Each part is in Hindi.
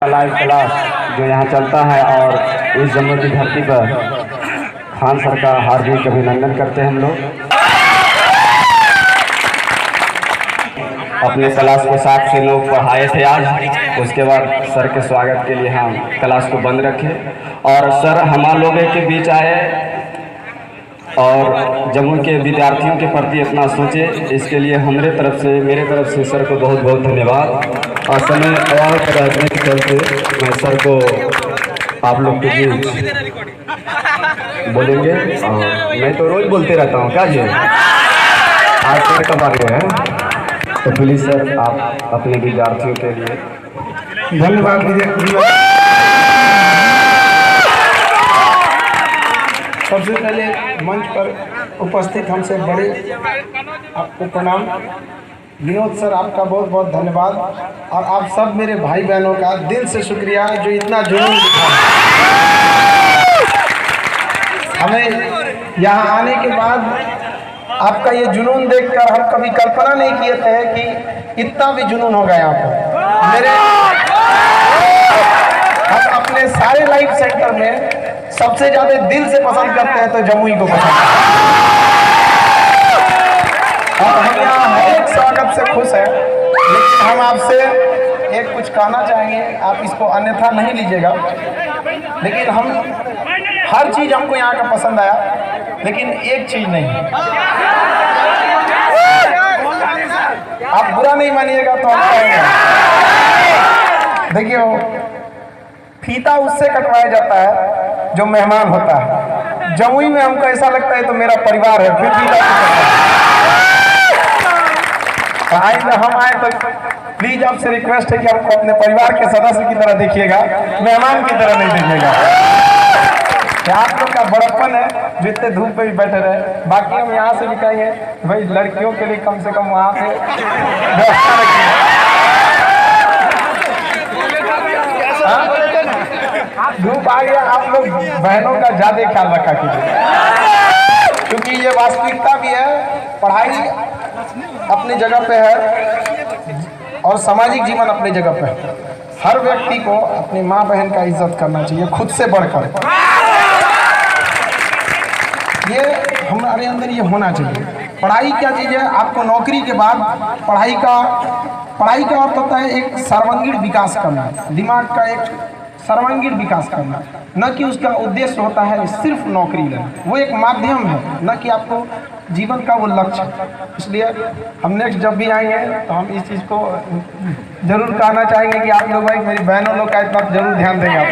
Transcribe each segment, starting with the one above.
लाइव क्लास जो यहाँ चलता है और इस जम्मू की धरती पर खान सर का हार्दिक अभिनंदन करते हैं हम लोग। अपने क्लास को साथ से लोग पढ़ाए थे आज, उसके बाद सर के स्वागत के लिए हम क्लास को बंद रखे और सर हमारे लोगों के बीच आए और जम्मू के विद्यार्थियों के प्रति इतना सोचे, इसके लिए मेरे तरफ से सर को बहुत बहुत धन्यवाद। और समय और रहने के चलते मैं सर को आप लोग के बीच बोलेंगे और मैं तो रोज बोलते रहता हूँ, क्या जी आज सर कब आ गए हैं, तो प्लीज़ सर आप अपने विद्यार्थियों के लिए धन्यवाद। सबसे पहले मंच पर उपस्थित हमसे बड़े आपको प्रणाम। विनोद सर आपका बहुत बहुत धन्यवाद और आप सब मेरे भाई बहनों का दिल से शुक्रिया जो इतना जुनून दिखा। हमें यहाँ आने के बाद आपका ये जुनून देखकर हम कभी कल्पना नहीं किए थे कि इतना भी जुनून होगा यहाँ पर। हम अपने सारे लाइव सेंटर में सबसे ज्यादा दिल से पसंद करते हैं तो जमुई को पसंद करते हैं और हम यहाँ हर एक स्वागत से खुश हैं। लेकिन हम आपसे एक कुछ कहना चाहेंगे, आप इसको अन्यथा नहीं लीजिएगा, लेकिन हम हर चीज हमको यहाँ का पसंद आया, लेकिन एक चीज नहीं। आप बुरा नहीं मानिएगा तो हम कहेंगे, देखिए फीता उससे कटवाया जाता है जो मेहमान होता है। जमुई में हमको ऐसा लगता है तो मेरा परिवार है, फिर फीता आइंदा हम आए तो प्लीज आपसे रिक्वेस्ट है कि आपको अपने परिवार के सदस्य की तरह देखिएगा, मेहमान की तरह नहीं देखिएगा। आप लोग का बड़प्पन है जो इतने धूप पे भी बैठे रहे। बाकी हम यहाँ से भी कहेंगे भाई लड़कियों के लिए कम से कम वहाँ पे व्यवस्था रखिए। धूप आ गया, आप लोग बहनों का ज्यादा ख्याल रखा कीजिए, क्योंकि ये वास्तविकता भी है। पढ़ाई अपनी जगह पे है और सामाजिक जीवन अपनी जगह पे है। हर व्यक्ति को अपनी माँ बहन का इज्जत करना चाहिए खुद से बढ़कर। ये हमारे अंदर ये होना चाहिए। पढ़ाई क्या चीज़ है, आपको नौकरी के बाद पढ़ाई का अर्थ होता है एक सर्वांगीण विकास करना, दिमाग का एक सर्वांगीण विकास करना, न कि उसका उद्देश्य होता है सिर्फ नौकरी लेना। वो एक माध्यम है, न कि आपको जीवन का वो लक्ष्य। इसलिए हम नेक्स्ट जब भी आएंगे तो हम इस चीज़ को जरूर कहना चाहेंगे कि आप लोग भाई मेरी बहनों लोग का इतना जरूर ध्यान देंगे आप।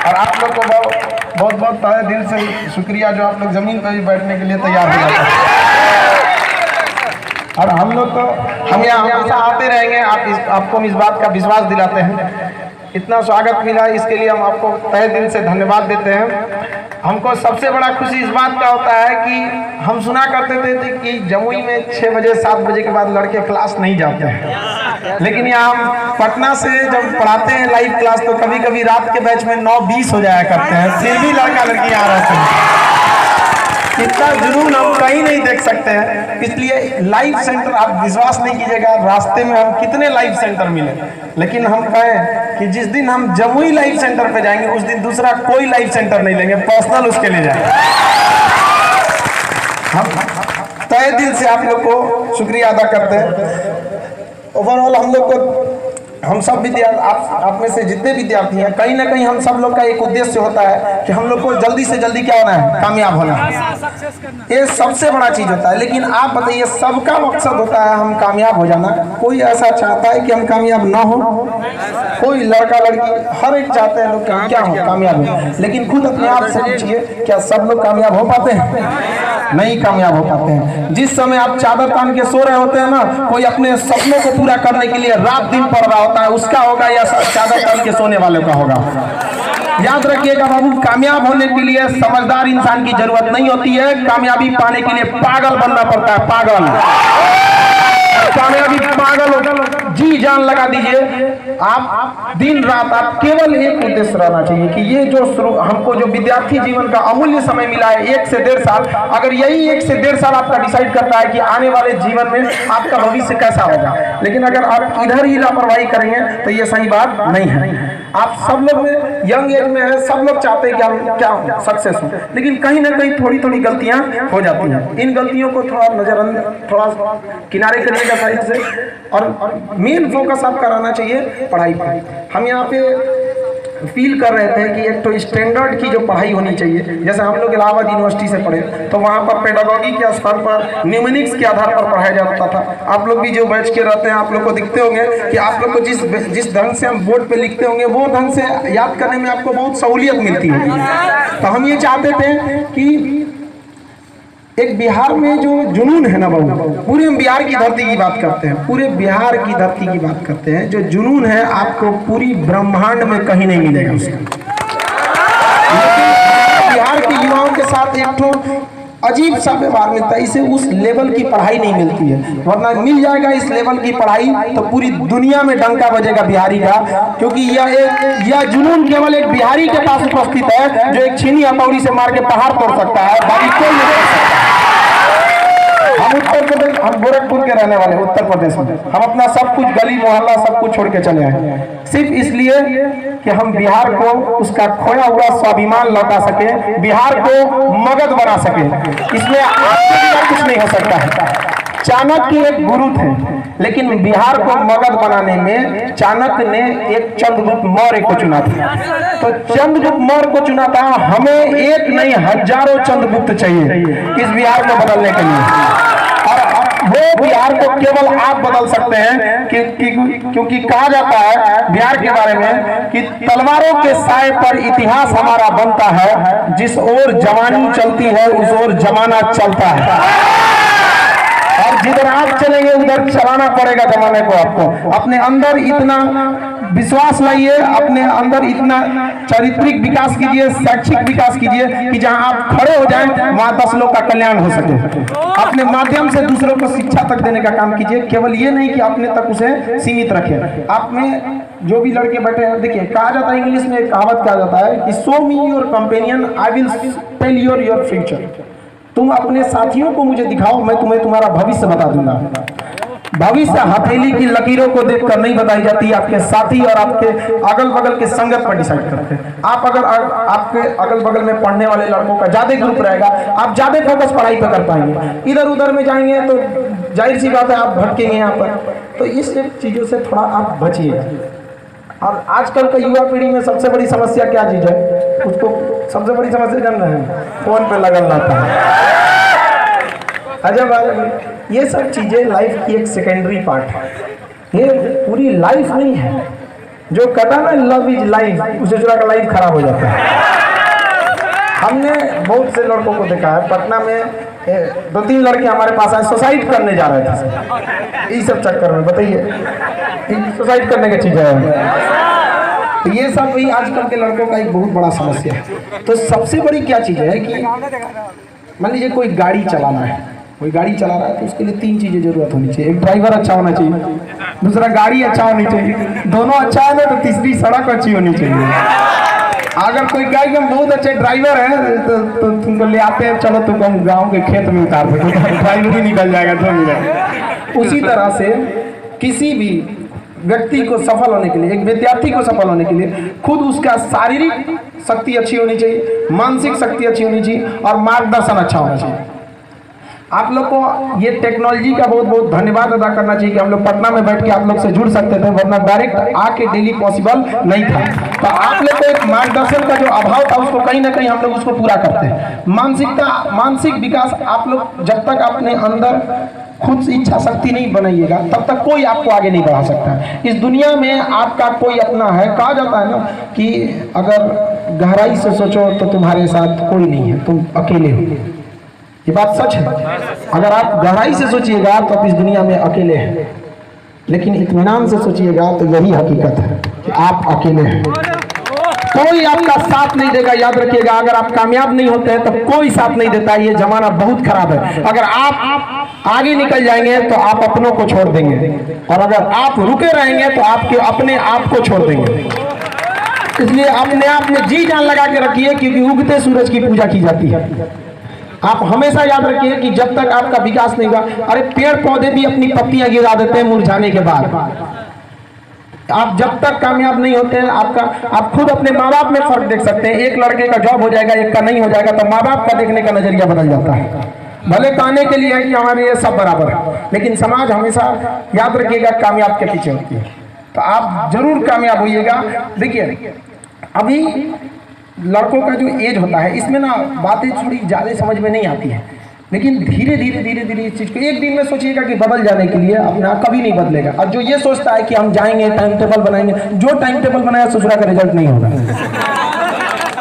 और आप लोग को बहुत बहुत तहे दिल से शुक्रिया जो आप लोग ज़मीन पर भी बैठने के लिए तैयार हो जाते हैं। और हम लोग तो हम यहाँ हमेशा आते रहेंगे, आपको इस बात का विश्वास दिलाते हैं। इतना स्वागत मिला इसके लिए हम आपको तहे दिल से धन्यवाद देते हैं। हमको सबसे बड़ा खुशी इस बात का होता है कि हम सुना करते थे कि जमुई में 6 बजे 7 बजे के बाद लड़के क्लास नहीं जाते हैं, लेकिन यहाँ हम पटना से जब पढ़ाते हैं लाइव क्लास तो कभी कभी रात के बैच में 9:20 हो जाया करते हैं, फिर भी लड़का लड़की आ रहते हैं। इतना जुनून हम कहीं नहीं देख सकते हैं। इसलिए लाइव सेंटर आप विश्वास नहीं कीजिएगा, रास्ते में हम कितने लाइव सेंटर मिले, लेकिन हम कहें कि जिस दिन हम जमुई लाइव सेंटर पे जाएंगे उस दिन दूसरा कोई लाइव सेंटर नहीं लेंगे, पर्सनल उसके लिए जाएंगे। हम तहे दिल से आप लोग को शुक्रिया अदा करते हैं। ओवरऑल हम लोग को हम सब विद्यार्थी आप में से जितने विद्यार्थी हैं, कहीं ना कहीं हम सब लोग का एक उद्देश्य होता है कि हम लोग को जल्दी से जल्दी क्या होना है, कामयाब होना है। ये सबसे बड़ा चीज होता है। लेकिन आप बताइए, सबका मकसद होता है हम कामयाब हो जाना। कोई ऐसा चाहता है कि हम कामयाब ना हो? कोई लड़का लड़की हर एक चाहते हैं लोग कि हम क्या हो, कामयाब हो। लेकिन खुद अपने आप से पूछिए, क्या सब लोग कामयाब हो पाते हैं? नहीं कामयाब हो पाते हैं। जिस समय आप चादर तान के सो रहे होते हैं ना, कोई अपने सपनों को पूरा करने के लिए रात दिन पढ़ रहा होता है, उसका होगा या चादर तान के सोने वाले का होगा। याद रखिएगा बाबू, कामयाब होने के लिए समझदार इंसान की जरूरत नहीं होती है, कामयाबी पाने के लिए पागल बनना पड़ता है। पागल कामयाबी पागल जी जान लगा दीजिए। आप दिन रात आप केवल एक उद्देश्य रहना चाहिए कि ये जो हमको जो विद्यार्थी जीवन का अमूल्य समय मिला है 1 से 1.5 साल, अगर यही 1 से 1.5 साल आपका डिसाइड करता है कि आने वाले जीवन में आपका भविष्य कैसा होगा, लेकिन अगर आप इधर ही लापरवाही करेंगे तो ये सही बात नहीं है। आप सब लोग में यंग एज में है, सब लोग चाहते हैं कि हम क्या सक्सेस हो, लेकिन कहीं ना कहीं थोड़ी थोड़ी गलतियां हो जाती हैं। इन गलतियों को थोड़ा थोड़ा किनारे करिएगा साइड से, और मेन फोकस आपका रहना चाहिए पढ़ाई पर। हम यहाँ पे फील कर रहे थे कि एक तो स्टैंडर्ड की जो पढ़ाई होनी चाहिए, जैसे हम लोग इलाहाबाद यूनिवर्सिटी से पढ़े तो वहाँ पर पेडागॉजी के स्तर पर न्यूमेरिक्स के आधार पर पढ़ाया जाता था। आप लोग भी जो बैच के रहते हैं आप लोग को दिखते होंगे कि आप लोग को जिस ढंग से हम बोर्ड पे लिखते होंगे वो ढंग से याद करने में आपको बहुत सहूलियत मिलती है। तो हम ये चाहते थे कि एक बिहार में जो जुनून है ना बाबू, पूरे हम बिहार की धरती की बात करते हैं, पूरे बिहार की धरती की बात करते हैं, जो जुनून है आपको पूरी ब्रह्मांड में कहीं नहीं मिलेगा उसका। लेकिन बिहार के युवाओं के साथ एक तो अजीब सा व्यवहार मिलता है, इसे उस लेवल की पढ़ाई नहीं मिलती है, वरना मिल जाएगा इस लेवल की पढ़ाई तो पूरी दुनिया में डंका बजेगा बिहारी का, क्योंकि यह जुनून केवल एक बिहारी के पास उपस्थित है जो एक छीनी हथौड़ी से मार के पहाड़ तोड़ सकता है, बाकी कोई नहीं तोड़ सकता। हम उत्तर प्रदेश, हम गोरखपुर के रहने वाले उत्तर प्रदेश में, हम अपना सब कुछ गली मोहल्ला सब कुछ छोड़ के चले आए सिर्फ इसलिए कि हम बिहार को उसका खोया हुआ स्वाभिमान लौटा सके, बिहार को मगध बना सके। इसमें आपके कुछ नहीं हो सकता है। चाणक्य एक गुरु थे, लेकिन बिहार को मगध बनाने में चाणक्य ने एक चंद्रगुप्त मौर्य को चुना था। तो चंद्रगुप्त मौर्य को चुना था, हमें एक नहीं हजारों चंद्रगुप्त चाहिए इस बिहार को बदलने के लिए, और वो बिहार को केवल आप बदल सकते हैं क्योंकि कहा जाता है बिहार के बारे में कि तलवारों के साए पर इतिहास हमारा बनता है, जिस ओर जवानी चलती है उस ओर जमाना चलता है, और जिधर आप चलेंगे उधर चलाना पड़ेगा जमाने को। आपको अपने अंदर इतना विश्वास लाइए, अपने अंदर इतना चारित्रिक विकास कीजिए, शैक्षिक विकास कीजिए कि जहां आप खड़े हो जाएं वहां 10 लोग का कल्याण हो सके। अपने माध्यम से दूसरों को शिक्षा तक देने का काम कीजिए, केवल ये नहीं कि अपने तक उसे सीमित रखें। आप में जो भी लड़के बैठे हैं, देखिए कहा जाता है इंग्लिश में एक कहावत कहा जाता है कि show me your companion I will tell your future. तुम अपने साथियों को मुझे दिखाओ, मैं तुम्हें तुम्हारा भविष्य बता दूंगा। भविष्य हथेली की लकीरों को देखकर नहीं बताई जाती, आपके साथी और आपके अगल बगल के संगत पर डिसाइड करते हैं। आप अगर आपके अगल बगल में पढ़ने वाले लड़कों का ज्यादा ग्रुप रहेगा, आप ज्यादा फोकस पढ़ाई पर कर पाएंगे। इधर उधर में जाएंगे तो जाहिर सी बात है आप भटकेंगे यहाँ पर। तो इस चीजों से थोड़ा आप बचिए। और आजकल का युवा पीढ़ी में सबसे बड़ी समस्या क्या चीज है, उसको सबसे बड़ी समस्या जान रहे हैं, फोन पे लगन रहता है। अजब, ये सब चीजें लाइफ की एक सेकेंडरी पार्ट है, ये पूरी लाइफ नहीं है। जो कहता ना लव इज लाइफ, उसे चुरा का लाइफ खराब हो जाता है। हमने बहुत से लड़कों को देखा है, पटना में 2-3 लड़के हमारे पास आए, सुसाइड करने जा रहे थे इस सब चक्कर में। बताइए सुसाइड करने की चीज है, तो ये सब भी आजकल के लड़कों का एक बहुत बड़ा समस्या है। तो सबसे बड़ी क्या चीज है कि मान लीजिए कोई गाड़ी चलाना है, कोई गाड़ी चला रहा है तो उसके लिए 3 चीजें जरूरत होनी चाहिए। एक ड्राइवर अच्छा होना चाहिए, दूसरा गाड़ी अच्छा होनी चाहिए, दोनों अच्छा है ना तो तीसरी सड़क अच्छी होनी चाहिए। अगर कोई गाड़ी में बहुत अच्छे ड्राइवर है तो तुमको ले आते हैं, चलो तुमको हम गाँव के खेत में उतार दो, ड्राइवर भी निकल जाएगा 2 मिनट। उसी तरह से किसी भी व्यक्ति को सफल होने के लिए, एक विद्यार्थी को सफल होने के लिए खुद उसका शारीरिक शक्ति अच्छी होनी चाहिए, मानसिक शक्ति अच्छी होनी चाहिए और मार्गदर्शन अच्छा होना चाहिए। आप लोग को ये टेक्नोलॉजी का बहुत बहुत धन्यवाद अदा करना चाहिए कि हम लोग पटना में बैठ के आप लोग से जुड़ सकते थे, वरना डायरेक्ट आके डेली पॉसिबल नहीं था। तो आप लोग को एक मार्गदर्शन का जो अभाव था उसको कहीं ना कहीं हम लोग उसको पूरा करते हैं। मानसिक विकास आप लोग जब तक अपने अंदर खुद से इच्छा शक्ति नहीं बनाइएगा तब तक कोई आपको आगे नहीं बढ़ा सकता। इस दुनिया में आपका कोई अपना है, कहा जाता है ना कि अगर गहराई से सोचो तो तुम्हारे साथ कोई नहीं है, तुम अकेले हो। ये बात सच है। अगर आप गहराई से सोचिएगा तो आप इस दुनिया में अकेले हैं, लेकिन इत्मीनान से सोचिएगा तो यही हकीकत है कि आप अकेले हैं। कोई आपका साथ नहीं देगा। याद रखिएगा, अगर आप कामयाब नहीं होते हैं तो कोई साथ नहीं देता। ये जमाना बहुत खराब है। अगर आप आगे निकल जाएंगे तो आप अपनों को छोड़ देंगे, और अगर आप रुके रहेंगे तो आपके अपने आप को छोड़ देंगे। इसलिए अपने आप में जी जान लगा के रखिए, क्योंकि उगते सूरज की पूजा की जाती है। आप हमेशा याद रखिए कि जब तक आपका विकास नहीं हुआ, अरे पेड़ पौधे भी अपनी पत्तियां गिरा देते हैं मुरझाने के बाद। आप जब तक कामयाब नहीं होते हैं, आप खुद अपने माँ बाप में फर्क देख सकते हैं। एक लड़के का जॉब हो जाएगा, एक का नहीं हो जाएगा, तो माँ बाप का देखने का नजरिया बदल जाता है। भले कहने के लिए है कि हमारे ये सब बराबर है, लेकिन समाज हमेशा याद रखिएगा कामयाब के पीछे होती है। तो आप जरूर कामयाब होइएगा। देखिए अभी लड़कों का जो एज होता है, इसमें ना बातें थोड़ी ज़्यादा समझ में नहीं आती है, लेकिन धीरे धीरे इस चीज़ को एक दिन में सोचिएगा कि बदल जाने के लिए अपना कभी नहीं बदलेगा। और जो ये सोचता है कि हम जाएंगे टाइम टेबल बनाएंगे, जो टाइम टेबल बनाया ससुरा का रिजल्ट नहीं होगा।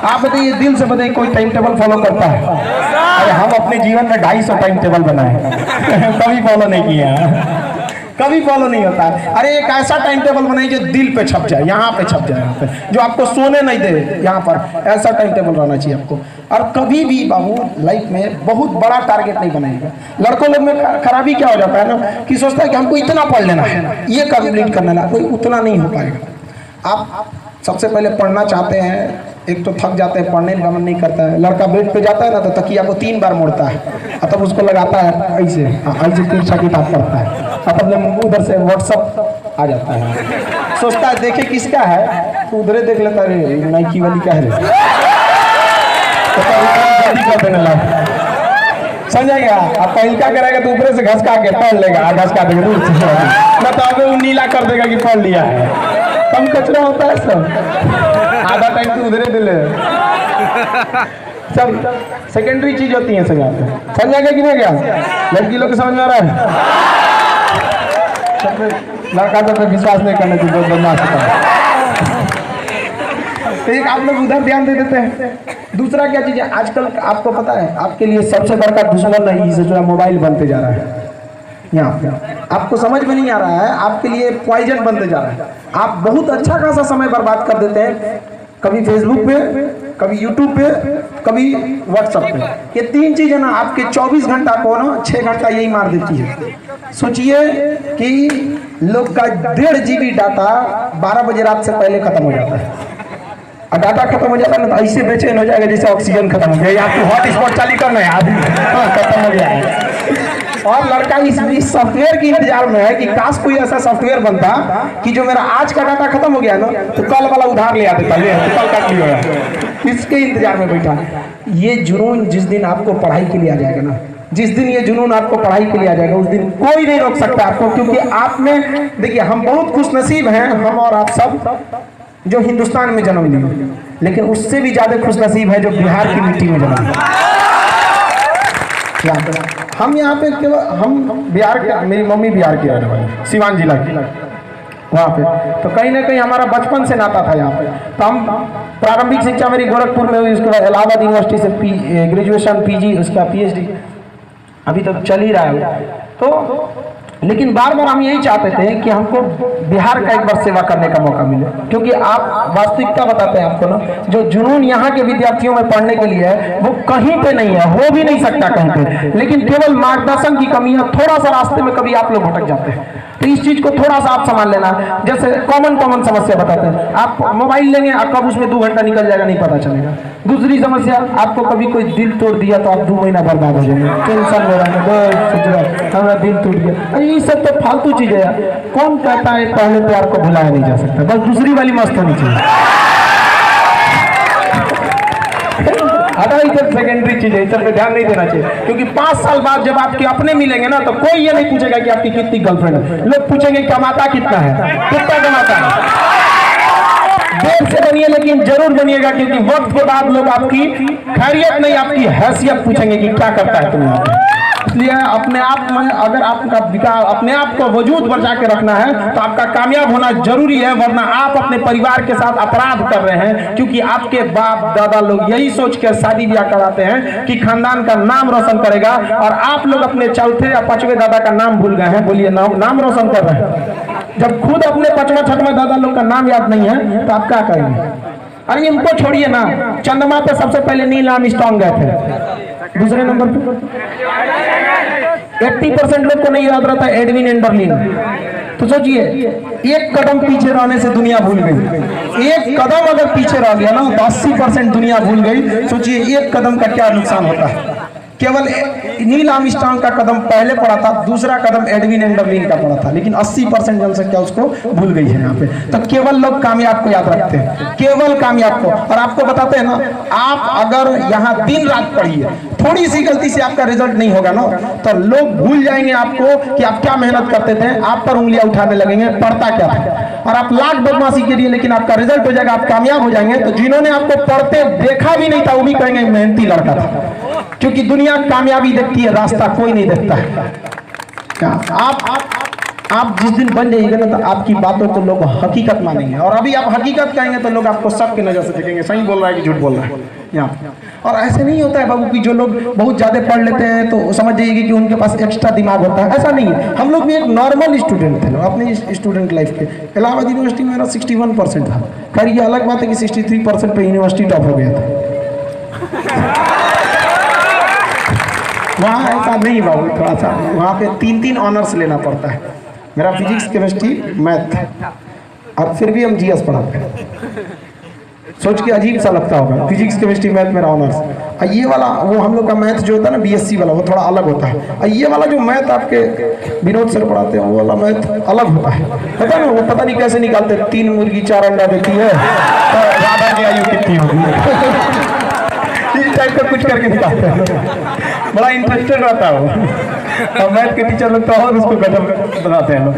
आप बताइए, दिल से बताइए कोई टाइम टेबल फॉलो करता है? अरे हम अपने जीवन में 250 टाइम टेबल बनाए कभी फॉलो नहीं किया, कभी फॉलो नहीं होता है। अरे एक ऐसा टाइम टेबल बनाइए जो दिल पे छप जाए, यहाँ पे छप जाए, यहाँ पे जो आपको सोने नहीं दे, यहाँ पर ऐसा टाइम टेबल रहना चाहिए आपको। और कभी भी बाबू लाइफ में बहुत बड़ा टारगेट नहीं बनाइएगा। लड़कों लोग में खराबी क्या हो जाता है ना, कि सोचता है कि हमको इतना पढ़ लेना है, ये कंप्लीट करना है, कोई उतना नहीं हो पाएगा। आप सबसे पहले पढ़ना चाहते हैं, एक तो थक जाते हैं, पढ़ने का मन नहीं करता है। लड़का बेड पे जाता है ना, तो तकिया को 3 बार मोड़ता है, और तब उसको लगाता है ऐसे तिरछा किताब पढ़ता है, और तब उधर से व्हाट्सअप आ जाता है। सोचता है देखे किसका है, तो उधरे देख लेता है, नाइकी वाली का है, समझेगा। अब पहल क्या करेगा, तो ऊपर से घसका के पढ़ लेगा, घसका देगा ना, तो अब वो नीला कर देगा कि पढ़ लिया है। कम कचरा होता है सब, आधा टाइम तो उधरे दिले सब सेकेंडरी चीज होती है। सब समझ गया कि नहीं गया? लड़की लोग को समझ में आ रहा है? लड़का तो विश्वास नहीं करना चाहिए, बहुत बदमाश होता है। तो एक आप लोग उधर ध्यान दे देते हैं। दूसरा क्या चीज है, आजकल आपको पता है आपके लिए सबसे बड़का दुश्मन नहीं से जो मोबाइल बनते जा रहा है। यहाँ पे आपको समझ में नहीं आ रहा है, आपके लिए पॉइजन बनते जा रहा है। आप बहुत अच्छा खासा समय बर्बाद कर देते हैं, कभी फेसबुक पे, कभी यूट्यूब पे, कभी व्हाट्सएप पे। ये 3 चीजें ना आपके 24 घंटा को ना 6 घंटा यही मार देती है। सोचिए कि लोग का 1.5 GB डाटा 12 बजे रात से पहले खत्म हो जाता है, और डाटा खत्म हो जाता है ना, तो ऐसे बेचैन हो जाएगा जैसे ऑक्सीजन खत्म हो गया। आपको हॉटस्पॉट चालू करना है, आदमी खत्म हो गया है। और लड़का इस सॉफ्टवेयर की इंतजार में है कि काश कोई ऐसा सॉफ्टवेयर बनता कि जो मेरा आज का डाटा खत्म हो गया ना, तो कल वाला उधार ले आते, तो कल का क्लियर है। इसके इंतजार में बैठा। ये जुनून जिस दिन आपको पढ़ाई के लिए आ जाएगा ना, जिस दिन ये जुनून आपको पढ़ाई के लिए आ जाएगा, उस दिन कोई नहीं रोक सकता आपको। क्योंकि आप में देखिए, हम बहुत खुशनसीब हैं, हम और आप सब जो हिंदुस्तान में जन्म लिए, लेकिन उससे भी ज्यादा खुशनसीब है जो बिहार की मिट्टी में जन्म लिए। हम यहाँ पे केवल हम बिहार के, मेरी मम्मी बिहार की रहने वाली, सिवान जिला की, वहाँ पे तो कहीं ना कहीं हमारा बचपन से नाता था यहाँ पे। तो हम प्रारंभिक शिक्षा मेरी गोरखपुर में हुई, उसके बाद इलाहाबाद यूनिवर्सिटी से ग्रेजुएशन, PG, उसका PhD अभी तक चल ही रहा है। तो लेकिन बार बार हम यही चाहते थे कि हमको बिहार का एक बार सेवा करने का मौका मिले, क्योंकि आप वास्तविकता बताते हैं आपको ना, जो जुनून यहाँ के विद्यार्थियों में पढ़ने के लिए है वो कहीं पे नहीं है, हो भी नहीं सकता कहीं पे। लेकिन केवल मार्गदर्शन की कमी है, थोड़ा सा रास्ते में कभी आप लोग भटक जाते हैं। तो इस चीज को थोड़ा सा आप संभाल लेना। जैसे कॉमन समस्या बताते हैं, आप मोबाइल लेंगे, आप कब उसमें 2 घंटा निकल जाएगा नहीं पता चलेगा। दूसरी समस्या, आपको कभी कोई दिल तोड़ दिया तो आप 2 महीना बर्बाद हो जाएंगे, टेंशन हो रहा है, हमारा दिल टूट गया। ये सब तो फालतू चीजें है। कौन कहता है पहले प्यार को भुलाया नहीं जा सकता, बस दूसरी वाली मस्त होनी चाहिए। सेकेंडरी चीज है, इस पे ध्यान नहीं देना चाहिए। क्योंकि 5 साल बाद जब आपके अपने मिलेंगे ना, तो कोई ये नहीं पूछेगा कि आपकी कितनी गर्लफ्रेंड है, लोग पूछेंगे कमाता कितना है, कितना कमाता है। देर से बनिए लेकिन जरूर बनिएगा, क्योंकि वक्त के बाद लोग आपकी खैरियत नहीं, आपकी हैसियत पूछेंगे कि क्या करता है तुम्हें। इसलिए अपने आप में अगर आपका विकास, अपने आप को वजूद बचा के रखना है, तो आपका कामयाब होना जरूरी है। वरना आप अपने परिवार के साथ अपराध कर रहे हैं, क्योंकि आपके बाप दादा लोग यही सोच कर शादी ब्याह कराते हैं कि खानदान का नाम रोशन करेगा, और आप लोग अपने 4थे या 5वें दादा का नाम भूल गए हैं। बोलिए नाम रोशन कर रहे हैं, जब खुद अपने 5वां 6वां दादा लोग का नाम याद नहीं है तो आप क्या करेंगे। अरे इनको छोड़िए ना, चंद्रमा पे सबसे पहले नील आर्मस्ट्रांग गए थे, दूसरे नंबर पे 80% लोग को नहीं याद रहता एडविन एंडरलिन। तो सोचिए, एक कदम पीछे रहने से दुनिया भूल गई। एक कदम अगर पीछे रह गया ना तो 80% दुनिया भूल गई। सोचिए एक कदम का क्या नुकसान होता है। केवल नील आर्मस्ट्रांग का कदम पहले पड़ा था, दूसरा कदम एडविन एंडरलिन का पड़ा था, लेकिन 80% जनसंख्या उसको भूल गई है यहाँ पे। तो केवल लोग कामयाब को याद रखते हैं, केवल कामयाब को। और आपको बताते हैं ना, आप अगर यहाँ दिन रात पढ़िए, थोड़ी सी गलती से आपका रिजल्ट नहीं होगा ना, तो लोग भूल जाएंगे आपको कि आप क्या मेहनत करते थे, आप पर उंगलियां उठाने लगेंगे पढ़ता क्या था। और आप लाख बदमाशी करिए, लेकिन आपका रिजल्ट हो जाएगा, आप कामयाब हो जाएंगे, तो जिन्होंने आपको पढ़ते देखा भी नहीं था वो भी कहेंगे मेहनती लड़का था। क्योंकि दुनिया कामयाबी देखती है, रास्ता कोई नहीं देखता है। क्या आप जिस दिन बन जाइएगा ना, तो आपकी बातों को लोग हकीकत मानेंगे। और अभी आप हकीकत कहेंगे तो लोग आपको सबके नजर से देखेंगे, सही बोल रहा है कि झूठ बोल रहा है यहाँ। और ऐसे नहीं होता है बाबू कि जो लोग बहुत ज्यादा पढ़ लेते हैं तो समझ जाइए कि उनके पास एक्स्ट्रा दिमाग होता है, ऐसा नहीं है। हम लोग भी एक नॉर्मल स्टूडेंट थे अपने स्टूडेंट लाइफ के। इलाहाबाद यूनिवर्सिटी में मेरा 61% था। खैर ये अलग बात है कि 63% पे यूनिवर्सिटी टॉप हो गया था। वहाँ ऐसा नहीं बाबू, थोड़ा सा वहाँ पे 3 ऑनर्स लेना पड़ता है। मेरा फिजिक्स, केमिस्ट्री, मैथ, और फिर भी हम जीएस पढ़ाते हैं। सोच के अजीब सा लगता होगा, फिजिक्स, केमिस्ट्री, मैथ मेरा ऑनर्स। और ये वाला वो हम लोग का मैथ जो होता है ना, बीएससी वाला, वो थोड़ा अलग होता है। और ये वाला जो मैथ आपके विनोद सर पढ़ाते हैं, वो वाला मैथ अलग होता है। पता ना वो पता नहीं कैसे निकालते, 3 मुर्गी 4 अंडा देती है तो राधा की आयु कितनी होगी, इस टाइप का कुछ करके निकालते हैं। बड़ा इंटरेस्टेड रहता है वो। और मैथ के टीचर लोग तो और उसको गजब बनाते हैं लोग।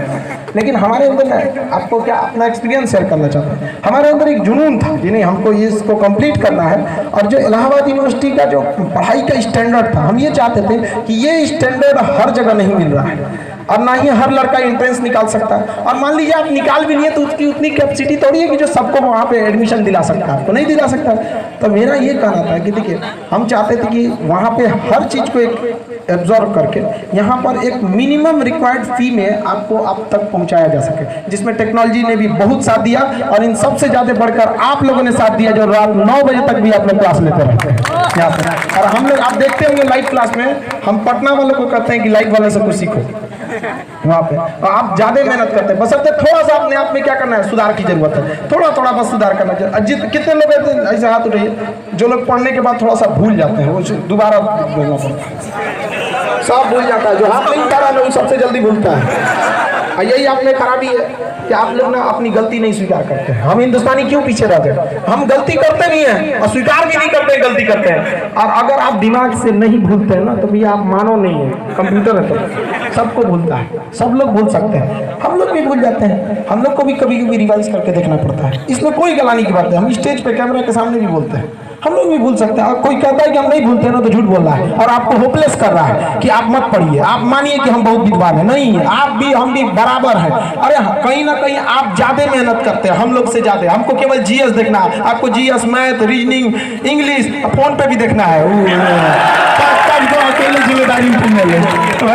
लेकिन हमारे अंदर ना, आपको क्या अपना एक्सपीरियंस शेयर करना चाहता हूँ। हमारे अंदर एक जुनून था कि नहीं, हमको ये इसको कंप्लीट करना है। और जो इलाहाबाद यूनिवर्सिटी का जो पढ़ाई का स्टैंडर्ड था, हम ये चाहते थे कि ये स्टैंडर्ड हर जगह नहीं मिल रहा है, और ना ही हर लड़का एंट्रेंस निकाल सकता है। और मान लीजिए आप निकाल भी नहीं है तो उसकी उतनी कैपेसिटी थोड़ी है कि जो सबको वहाँ पे एडमिशन दिला सकता है, आपको नहीं दिला सकता। तो मेरा ये कहना था कि देखिए, हम चाहते थे कि वहाँ पे हर चीज़ को एक एब्जॉर्व करके यहाँ पर एक मिनिमम रिक्वायर्ड फी में आपको आप तक पहुँचाया जा सके, जिसमें टेक्नोलॉजी ने भी बहुत साथ दिया। और इन सबसे ज़्यादा बढ़कर आप लोगों ने साथ दिया, जो रात 9 बजे तक भी आप लोग क्लास लेते रहते हैं यहाँ पर। और हम लोग आप देखते होंगे लाइव क्लास में, हम पटना वालों को कहते हैं कि लाइव वाले से कुछ सीखो वहाँ पे। और आप ज्यादा मेहनत करते हैं, बशर्ते थोड़ा सा अपने आप में क्या करना है, सुधार की जरूरत है, थोड़ा थोड़ा बस सुधार करना चाहिए। कितने लोग ऐसे हाथ उठाइए जो लोग पढ़ने के बाद थोड़ा सा भूल जाते हैं, वो दोबारा बोलना पड़ता है, सब भूल जाता है। जो हाथ नहीं उठा रहा है सबसे जल्दी भूलता है। और यही आप में खराबी है कि आप लोग ना अपनी गलती नहीं स्वीकार करते हैं। हम हिंदुस्तानी क्यों पीछे रहते हैं, हम गलती करते नहीं है और स्वीकार भी नहीं करते, गलती करते हैं। और अगर आप दिमाग से नहीं भूलते हैं ना, तो भैया आप मानो नहीं है, कंप्यूटर है तो सबको भूलता है, सब लोग भूल सकते हैं, हम लोग भी भूल जाते हैं। हम लोग को भी कभी कभी रिवाइज करके देखना पड़ता है, इसमें कोई गलानी की बात है। हम स्टेज पे कैमरा के सामने भी बोलते हैं, हम लोग भी भूल सकते हैं। और कोई कहता है कि हम नहीं भूलते हैं ना, तो झूठ बोल रहा है और आपको होपलेस कर रहा है कि आप मत पढ़िए, आप मानिए कि हम बहुत विद्वान हैं। नहीं, आप भी हम भी बराबर हैं। अरे कहीं ना कहीं आप ज्यादा मेहनत करते हैं हम लोग से ज्यादा। हमको केवल जीएस देखना है, आपको GS, math, reasoning, English phone पे भी देखना है। अकेले जिम्मेदारी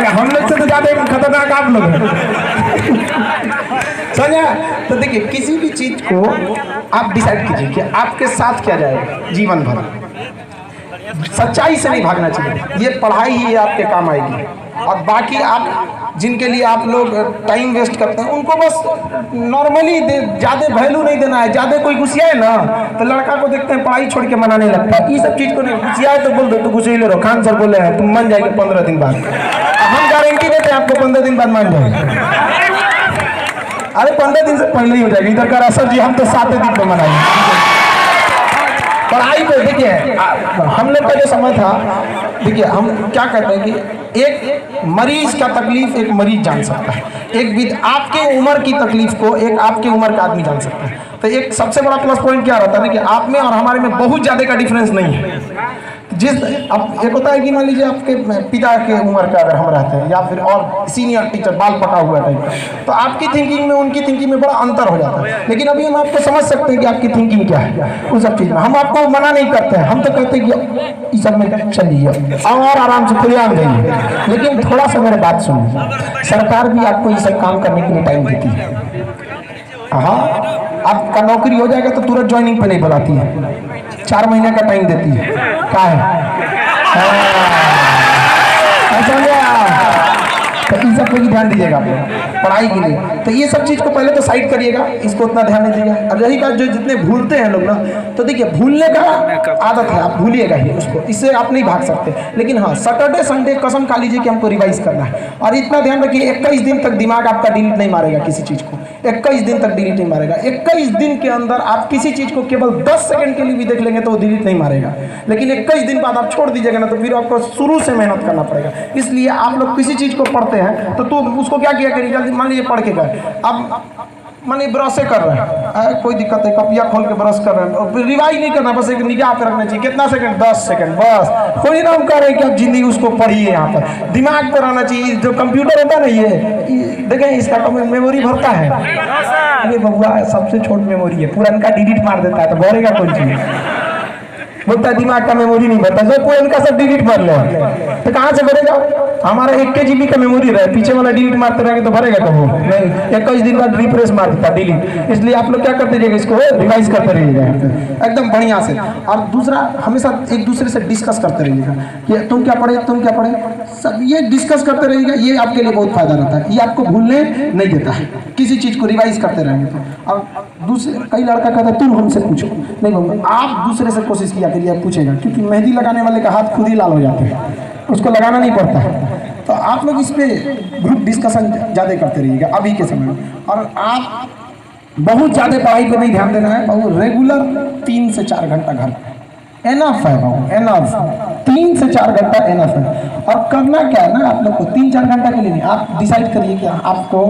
हम लोग से तो ज्यादा खतरनाक आप लोग हैं। समझा? तो देखिए, किसी भी चीज को आप डिसाइड कीजिए कि आपके साथ क्या जाएगा जीवन भर। सच्चाई से नहीं भागना चाहिए, ये पढ़ाई ही आपके काम आएगी। और बाकी आप जिनके लिए आप लोग टाइम वेस्ट करते हैं, उनको बस नॉर्मली ज़्यादा वैल्यू नहीं देना है। ज़्यादा कोई गुस्सिया है ना, तो लड़का को देखते हैं पढ़ाई छोड़ के मनाने लगता है। ये सब चीज़ को नहीं, गुस्सिया है तो बोल दो, तो गुस्से ले रहो। खान सर बोले हैं तुम मान जाएंगे 15 दिन बाद, हम गारंटी देते हैं आपको 15 दिन बाद मान जाएंगे। अरे 15 दिन से पहले ही हो जाएगी। इधर का सर जी हम तो 7 दिन पर मनाएंगे। पढ़ाई पे देखिए, हम लोग का जो समय था, देखिए हम क्या कहते हैं कि एक मरीज का तकलीफ एक मरीज जान सकता है, एक आपके उम्र की तकलीफ को एक आपके उम्र का आदमी जान सकता है। तो एक सबसे बड़ा प्लस पॉइंट क्या रहता है कि आप में और हमारे में बहुत ज़्यादा का डिफरेंस नहीं है। जिस अब एक होता है कि मान लीजिए आपके पिता के उम्र का अगर हम रहते हैं, या फिर और सीनियर टीचर बाल पका हुआ टाइप, तो आपकी थिंकिंग में उनकी थिंकिंग में बड़ा अंतर हो जाता है। लेकिन अभी हम आपको समझ सकते हैं कि आपकी थिंकिंग क्या है उस सब चीज़ में। हम आपको मना नहीं करते हैं, हम तो कहते हैं कि इस सब में चलिए और आराम से खुलेआम जाइए। लेकिन थोड़ा सा मेरी बात सुनिए, सरकार भी आपको ये सब काम करने के लिए टाइम देती है। हाँ, आपका नौकरी हो जाएगा तो तुरंत ज्वाइनिंग पे नहीं बुलाती है, 4 महीने का टाइम देती है। क्या है ये सब पे भी ध्यान दीजिएगा आप लोग पढ़ाई के लिए। तो ये सब चीज़ को पहले तो साइड करिएगा, इसको उतना ध्यान नहीं दीजिएगा। अब रही बात जो जितने भूलते हैं लोग ना, तो देखिए भूलने का आदत है, आप भूलिएगा ही उसको, इससे आप नहीं भाग सकते। लेकिन हाँ, सैटरडे संडे कसम खा लीजिए कि हमको रिवाइज करना है। और इतना ध्यान रखिए 21 दिन तक दिमाग आपका डिलीट नहीं मारेगा किसी चीज़ को, 21 दिन तक डिलीट नहीं मारेगा। 21 दिन के अंदर आप किसी चीज़ को केवल 10 सेकंड के लिए भी देख लेंगे तो वो डिलीट नहीं मारेगा। लेकिन 21 दिन बाद आप छोड़ दीजिएगा ना, तो फिर आपको शुरू से मेहनत करना पड़ेगा। इसलिए आप लोग किसी चीज़ को पढ़ते हैं तो उसको क्या किया करिए, जल्दी मान लीजिए पढ़ के गए, अब मानिए ब्रश कर रहे हैं, कोई दिक्कत है, कपिया खोल के ब्रश कर रहे हैं, और रिवाइज नहीं करना, बस एक निगाह पे रखना चाहिए। कितना सेकंड? 10 सेकंड बस। कोई ना हम कह रहे हैं कि आप जिंदगी उसको पढ़िए, यहाँ पर दिमाग पर रहना चाहिए। जो कंप्यूटर होता है ना, ये देखें इसका मेमोरी भरता है, ये बबुआ सबसे छोट मेमोरी है, पूरा इनका डिलीट मार देता है तो भरेगा कौन चीज? बोलता है दिमाग का मेमोरी नहीं भरता, जो पूरा इनका सब डिलीट मार ले तो कहाँ से भरेगा? हमारा 1 KB का मेमोरी रहे, पीछे वाला डिलीट मारते रहेंगे तो भरेगा कब? नहीं, 21 दिन बाद रिफ्रेश मार देता डिलीट। इसलिए आप लोग क्या करते रहिएगा, इसको रिवाइज करते रहिएगा एकदम बढ़िया से। और दूसरा, हमेशा एक दूसरे से डिस्कस करते रहिएगा कि तुम क्या पढ़े, तुम क्या पढ़े, सब ये डिस्कस करते रहिएगा। ये आपके लिए बहुत फायदा रहता है, ये आपको भूलने नहीं देता है किसी चीज़ को रिवाइज करते रहेंगे तो। अब दूसरे कई लड़का कहता है तुम हमसे पूछो, नहीं बाबू आप दूसरे से कोशिश किया करिए, आप पूछेगा, क्योंकि मेहंदी लगाने वाले का हाथ खुद ही लाल हो जाते हैं, उसको लगाना नहीं पड़ता है। तो आप लोग इस पे ग्रुप डिस्कशन ज़्यादा करते रहिएगा अभी के समय में। और आप बहुत ज़्यादा पढ़ाई पे नहीं ध्यान देना है बाबू, रेगुलर 3 से 4 घंटा घर एनफ है बाबू, एनफ 3 से 4 घंटा एनफ है। और करना क्या है ना, आप लोग को 3-4 घंटा के लिए नहीं, आप डिसाइड करिए कि आपको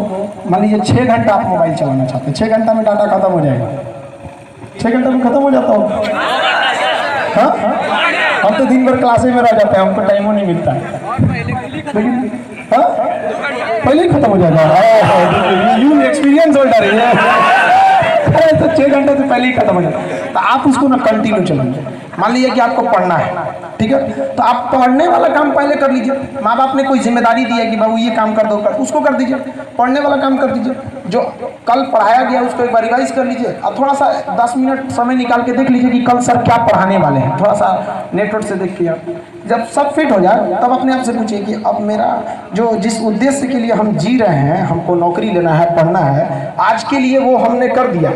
मान लीजिए 6 घंटा आप मोबाइल चलाना चाहते हैं, 6 घंटा में डाटा खत्म हो जाएगा, 6 घंटा में खत्म हो जाता हो। हाँ, हम तो दिन भर क्लासे में रह जाते हैं, हमको टाइम नहीं मिलता लेकिन हाँ पहले ही खत्म हो जाएगा। यू एक्सपीरियंस होल्डर है, तो 6 घंटे से पहले ही खत्म हो जाता है। तो आप उसको ना कंटिन्यू चलाइए। मान लीजिए कि आपको पढ़ना है, ठीक है, तो आप पढ़ने वाला काम पहले कर लीजिए। माँ बाप ने कोई जिम्मेदारी दी है कि बाबू ये काम कर दो, उसको कर दीजिए। पढ़ने वाला काम कर दीजिए, जो कल पढ़ाया गया उसको एक बार रिवाइज कर लीजिए। और थोड़ा सा 10 मिनट समय निकाल के देख लीजिए कि कल सर क्या पढ़ाने वाले हैं, थोड़ा सा नेटवर्क से देखिए। आप जब सब फिट हो जाए तब अपने आप से पूछिए कि अब मेरा जो जिस उद्देश्य के लिए हम जी रहे हैं, हमको नौकरी लेना है, पढ़ना है, आज के लिए वो हमने कर दिया।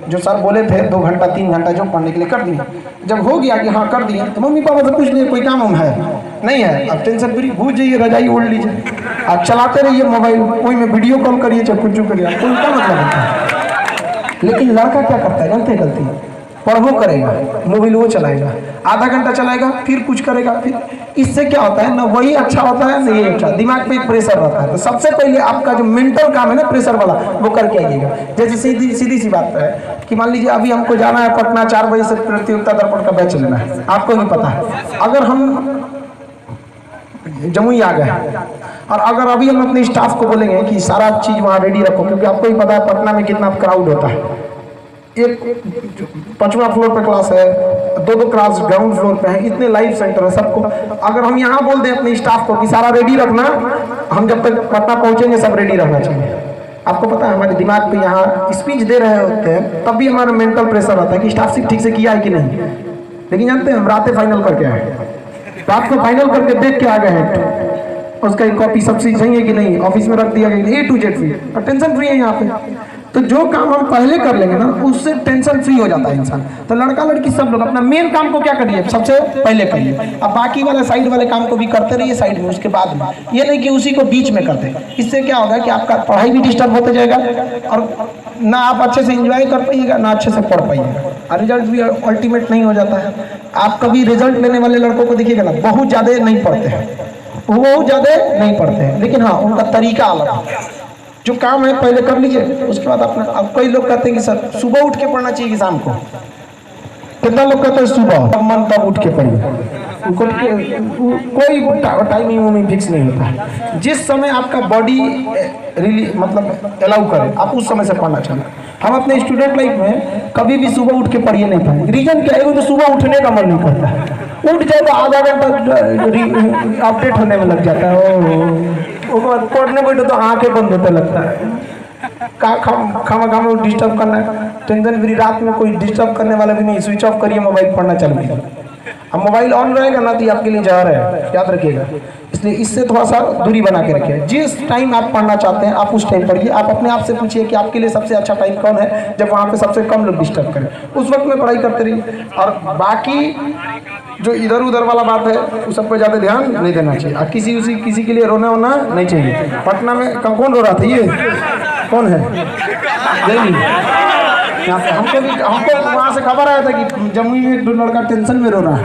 जो सर बोले थे 2 घंटा 3 घंटा जो पढ़ने के लिए कर दिया, जब हो गया कि हाँ कर दिए, तो मम्मी पापा से पूछ लीजिए कोई काम हम है नहीं है, अब टेंशन फ्री भूल जाइए, रजाई ओढ़ लीजिए, आप चलाते रहिए मोबाइल, कोई में वीडियो कॉल करिए, चाहे कुछ करिए, कोई क्या मतलब होता है। लेकिन लड़का क्या करता है, गलती पढ़ो करेगा, मोबाइल वो चलाएगा, आधा घंटा चलाएगा, फिर कुछ करेगा, फिर इससे क्या होता है ना, वही अच्छा होता है ना, ये अच्छा, दिमाग पे प्रेशर रहता है। तो सबसे पहले आपका जो मेंटल काम है ना प्रेशर वाला, वो करके आइएगा। जैसे सीधी सी बात है कि मान लीजिए अभी हमको जाना है पटना, 4 बजे से प्रतियोगिता दर्पण का बैच लेना है, आपको भी पता है। अगर हम जमुई आ गए और अगर अभी हम अपने स्टाफ को बोलेंगे कि सारा चीज़ वहाँ रेडी रखो, क्योंकि आपको ही पता है पटना में कितना क्राउड होता है, एक 5वां फ्लोर पे क्लास है, 2 क्लास ग्राउंड फ्लोर पे है, इतने लाइव सेंटर है सबको। अगर हम यहाँ बोल दें अपने स्टाफ को कि सारा रेडी रखना, हम जब तक पटना पहुँचेंगे सब रेडी रहना चाहिए। आपको पता है हमारे दिमाग पे यहाँ स्पीच दे रहे होते हैं तब भी हमारा मेंटल प्रेशर आता है कि स्टाफ सिर्फ ठीक से किया है कि नहीं। लेकिन जानते हैं हम रातें फाइनल करके आए, रात को फाइनल करके देख के आ गए हैं, उसका एक कॉपी सब चीज सही है कि नहीं, ऑफिस में रख दिया गया A to Z फ्री, और टेंशन फ्री है यहाँ पे। तो जो काम हम पहले कर लेंगे ना, उससे टेंशन फ्री हो जाता है इंसान। तो लड़का लड़की सब लोग अपना मेन काम को क्या करिए, सबसे पहले करिए, अब बाकी वाले साइड वाले काम को भी करते रहिए साइड में, उसके बाद में ये नहीं कि उसी को बीच में करते। इससे क्या होगा कि आपका पढ़ाई भी डिस्टर्ब होते जाएगा और ना आप अच्छे से एंजॉय कर पाइएगा, ना अच्छे से पढ़ पाइएगा, और रिजल्ट भी अल्टीमेट नहीं हो जाता है। आप कभी रिजल्ट लेने वाले लड़कों को देखिएगा ना, बहुत ज़्यादा नहीं पढ़ते हैं, वो बहुत ज़्यादा नहीं पढ़ते हैं, लेकिन हाँ उनका तरीका अलग है। जो काम है पहले कर लीजिए, उसके बाद अपना। अब कई लोग कहते हैं कि सर सुबह उठ के पढ़ना चाहिए कि शाम को, कितना लोग कहते हैं सुबह, मन तब उठ के पढ़िए, उनको कोई टाइमिंग फिक्स नहीं होता है। जिस समय आपका बॉडी मतलब अलाउ करे आप उस समय से पढ़ना चाहिए। हम अपने स्टूडेंट लाइफ में कभी भी सुबह उठ के पढ़िए नहीं पाए। रीजन क्या है, तो सुबह उठने का मन नहीं करता है, उठ जाए तो आधा घंटा अपडेट होने में लग जाता है, और पढ़ने बैठे तो आंखें बंद होते लगता है। खामा डिस्टर्ब करना है, टेंशन फ्री, रात में कोई डिस्टर्ब करने वाला भी नहीं, स्विच ऑफ करिए मोबाइल, पढ़ना चालू कीजिए। अब मोबाइल ऑन रहेगा ना तो ये आपके लिए जहर है, याद रखिएगा। इसलिए इससे थोड़ा सा दूरी बना के रखिए। जिस टाइम आप पढ़ना चाहते हैं आप उस टाइम पढ़िए। आप अपने आप से पूछिए कि आपके लिए सबसे अच्छा टाइम कौन है, जब वहाँ पे सबसे कम लोग डिस्टर्ब करें, उस वक्त में पढ़ाई करते रहिए। और बाकी जो इधर उधर वाला बात है उस सब पर ज़्यादा ध्यान नहीं देना चाहिए। और किसी के लिए रोना होना नहीं चाहिए। पटना में कौन रो रहा था, ये कौन है? हमको वहाँ से खबर आया था कि जमुई में एक लड़का टेंशन में रो रहा है।